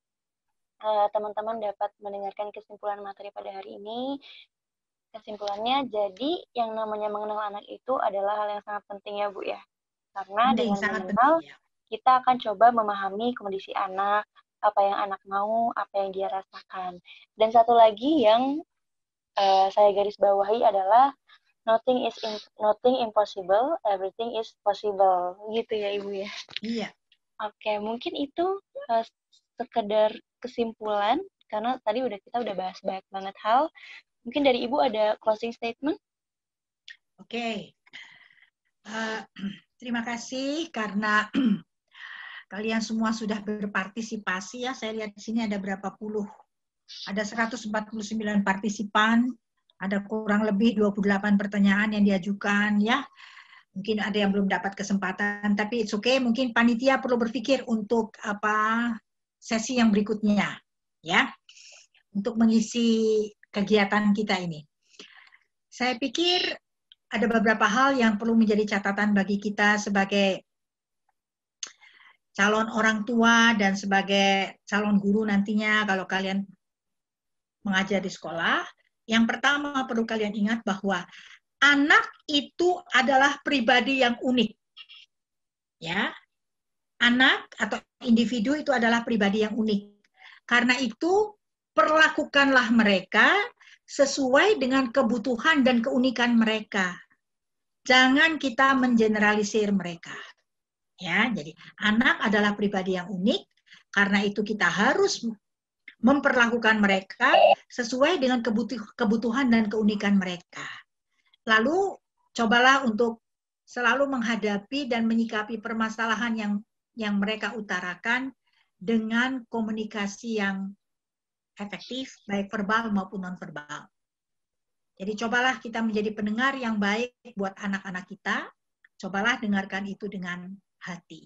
teman-teman dapat mendengarkan kesimpulan materi pada hari ini. Kesimpulannya, jadi yang namanya mengenal anak itu adalah hal yang sangat penting ya Bu ya. Karena dengan mengenal, kita akan coba memahami kondisi anak, apa yang anak mau, apa yang dia rasakan. Dan satu lagi yang saya garis bawahi adalah nothing impossible, everything is possible. Gitu ya Ibu ya. Iya. Oke, mungkin itu sekedar kesimpulan, karena tadi kita udah bahas banyak banget hal. Mungkin dari Ibu ada closing statement? Oke. Terima kasih karena kalian semua sudah berpartisipasi ya. Saya lihat di sini ada berapa puluh. Ada 149 partisipan, ada kurang lebih 28 pertanyaan yang diajukan ya. Mungkin ada yang belum dapat kesempatan, tapi it's okay. Mungkin panitia perlu berpikir untuk sesi yang berikutnya ya. Untuk mengisi kegiatan kita ini. Saya pikir ada beberapa hal yang perlu menjadi catatan bagi kita sebagai calon orang tua dan sebagai calon guru nantinya kalau kalian mengajar di sekolah. Yang pertama perlu kalian ingat bahwa anak itu adalah pribadi yang unik. Ya. Anak atau individu itu adalah pribadi yang unik. Karena itu perlakukanlah mereka sesuai dengan kebutuhan dan keunikan mereka. Jangan kita mengeneralisir mereka. Ya, jadi anak adalah pribadi yang unik, karena itu kita harus memperlakukan mereka sesuai dengan kebutuhan dan keunikan mereka. Lalu cobalah untuk selalu menghadapi dan menyikapi permasalahan yang mereka utarakan dengan komunikasi yang efektif, baik verbal maupun non-verbal. Jadi cobalah kita menjadi pendengar yang baik buat anak-anak kita. Cobalah dengarkan itu dengan hati.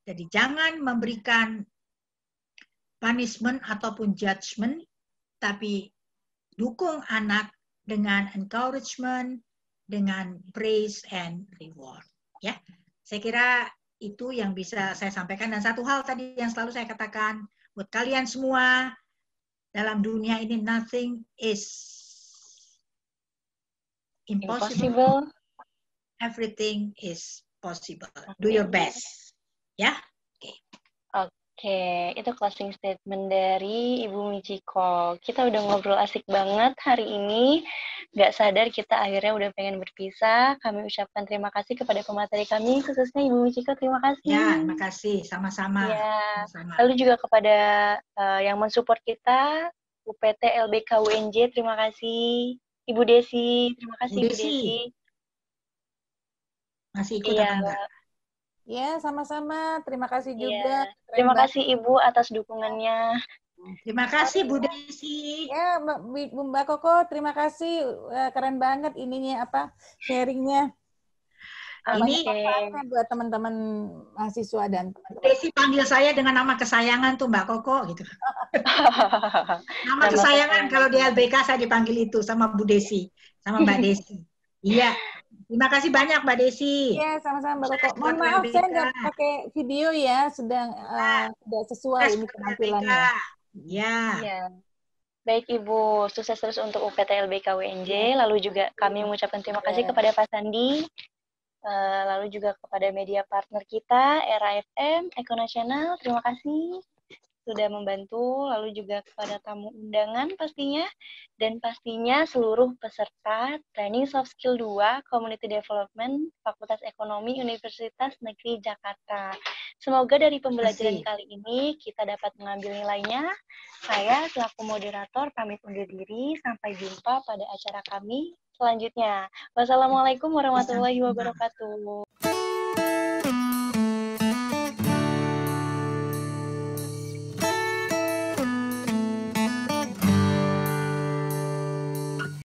Jadi jangan memberikan punishment ataupun judgment, tapi dukung anak dengan encouragement, dengan praise and reward. Ya, saya kira itu yang bisa saya sampaikan. Dan satu hal tadi yang selalu saya katakan buat kalian semua, dalam dunia ini nothing is impossible. Everything is possible. Do your best. Ya. Oke, itu closing statement dari Ibu Michiko. Kita udah ngobrol asik banget hari ini. Gak sadar kita akhirnya udah pengen berpisah. Kami ucapkan terima kasih kepada pemateri kami, khususnya Ibu Michiko. Terima kasih. Ya, terima kasih. Sama-sama. Ya. Sama-sama. Lalu juga kepada yang mensupport kita, UPT LBK UNJ. Terima kasih. Ibu Desi. Terima kasih Ibu Desi. Masih ikut apa enggak? Ya, sama-sama. Terima kasih juga. Terima kasih Ibu atas dukungannya. Terima kasih Bu Desi. Ya, Mbak Koko, terima kasih. Keren banget ininya sharingnya. Ini buat teman-teman mahasiswa dan teman-teman. Desi panggil saya dengan nama kesayangan tuh Mbak Koko gitu. Nama kesayangan kalau di LBK saya dipanggil itu sama Bu Desi, sama Mbak Desi. Iya. Terima kasih banyak Mbak Desi. Iya, sama-sama Mbak Koko. Sukses Mohon buat maaf, saya LBK. nggak pakai video ya, sedang tidak sesuai Sukses ini buat LBK. penampilannya. Ya. Iya. Baik Ibu, sukses terus untuk UPT LBK UNJ. Lalu juga kami mengucapkan terima kasih kepada Pak Sandi, lalu juga kepada media partner kita, Era FM, Eko Nasional. Terima kasih sudah membantu, lalu juga kepada tamu undangan pastinya, dan pastinya seluruh peserta Training Soft Skill 2 Community Development Fakultas Ekonomi Universitas Negeri Jakarta. Semoga dari pembelajaran kali ini kita dapat mengambil nilainya. Saya selaku moderator pamit undur diri, sampai jumpa pada acara kami selanjutnya. Wassalamualaikum warahmatullahi wabarakatuh.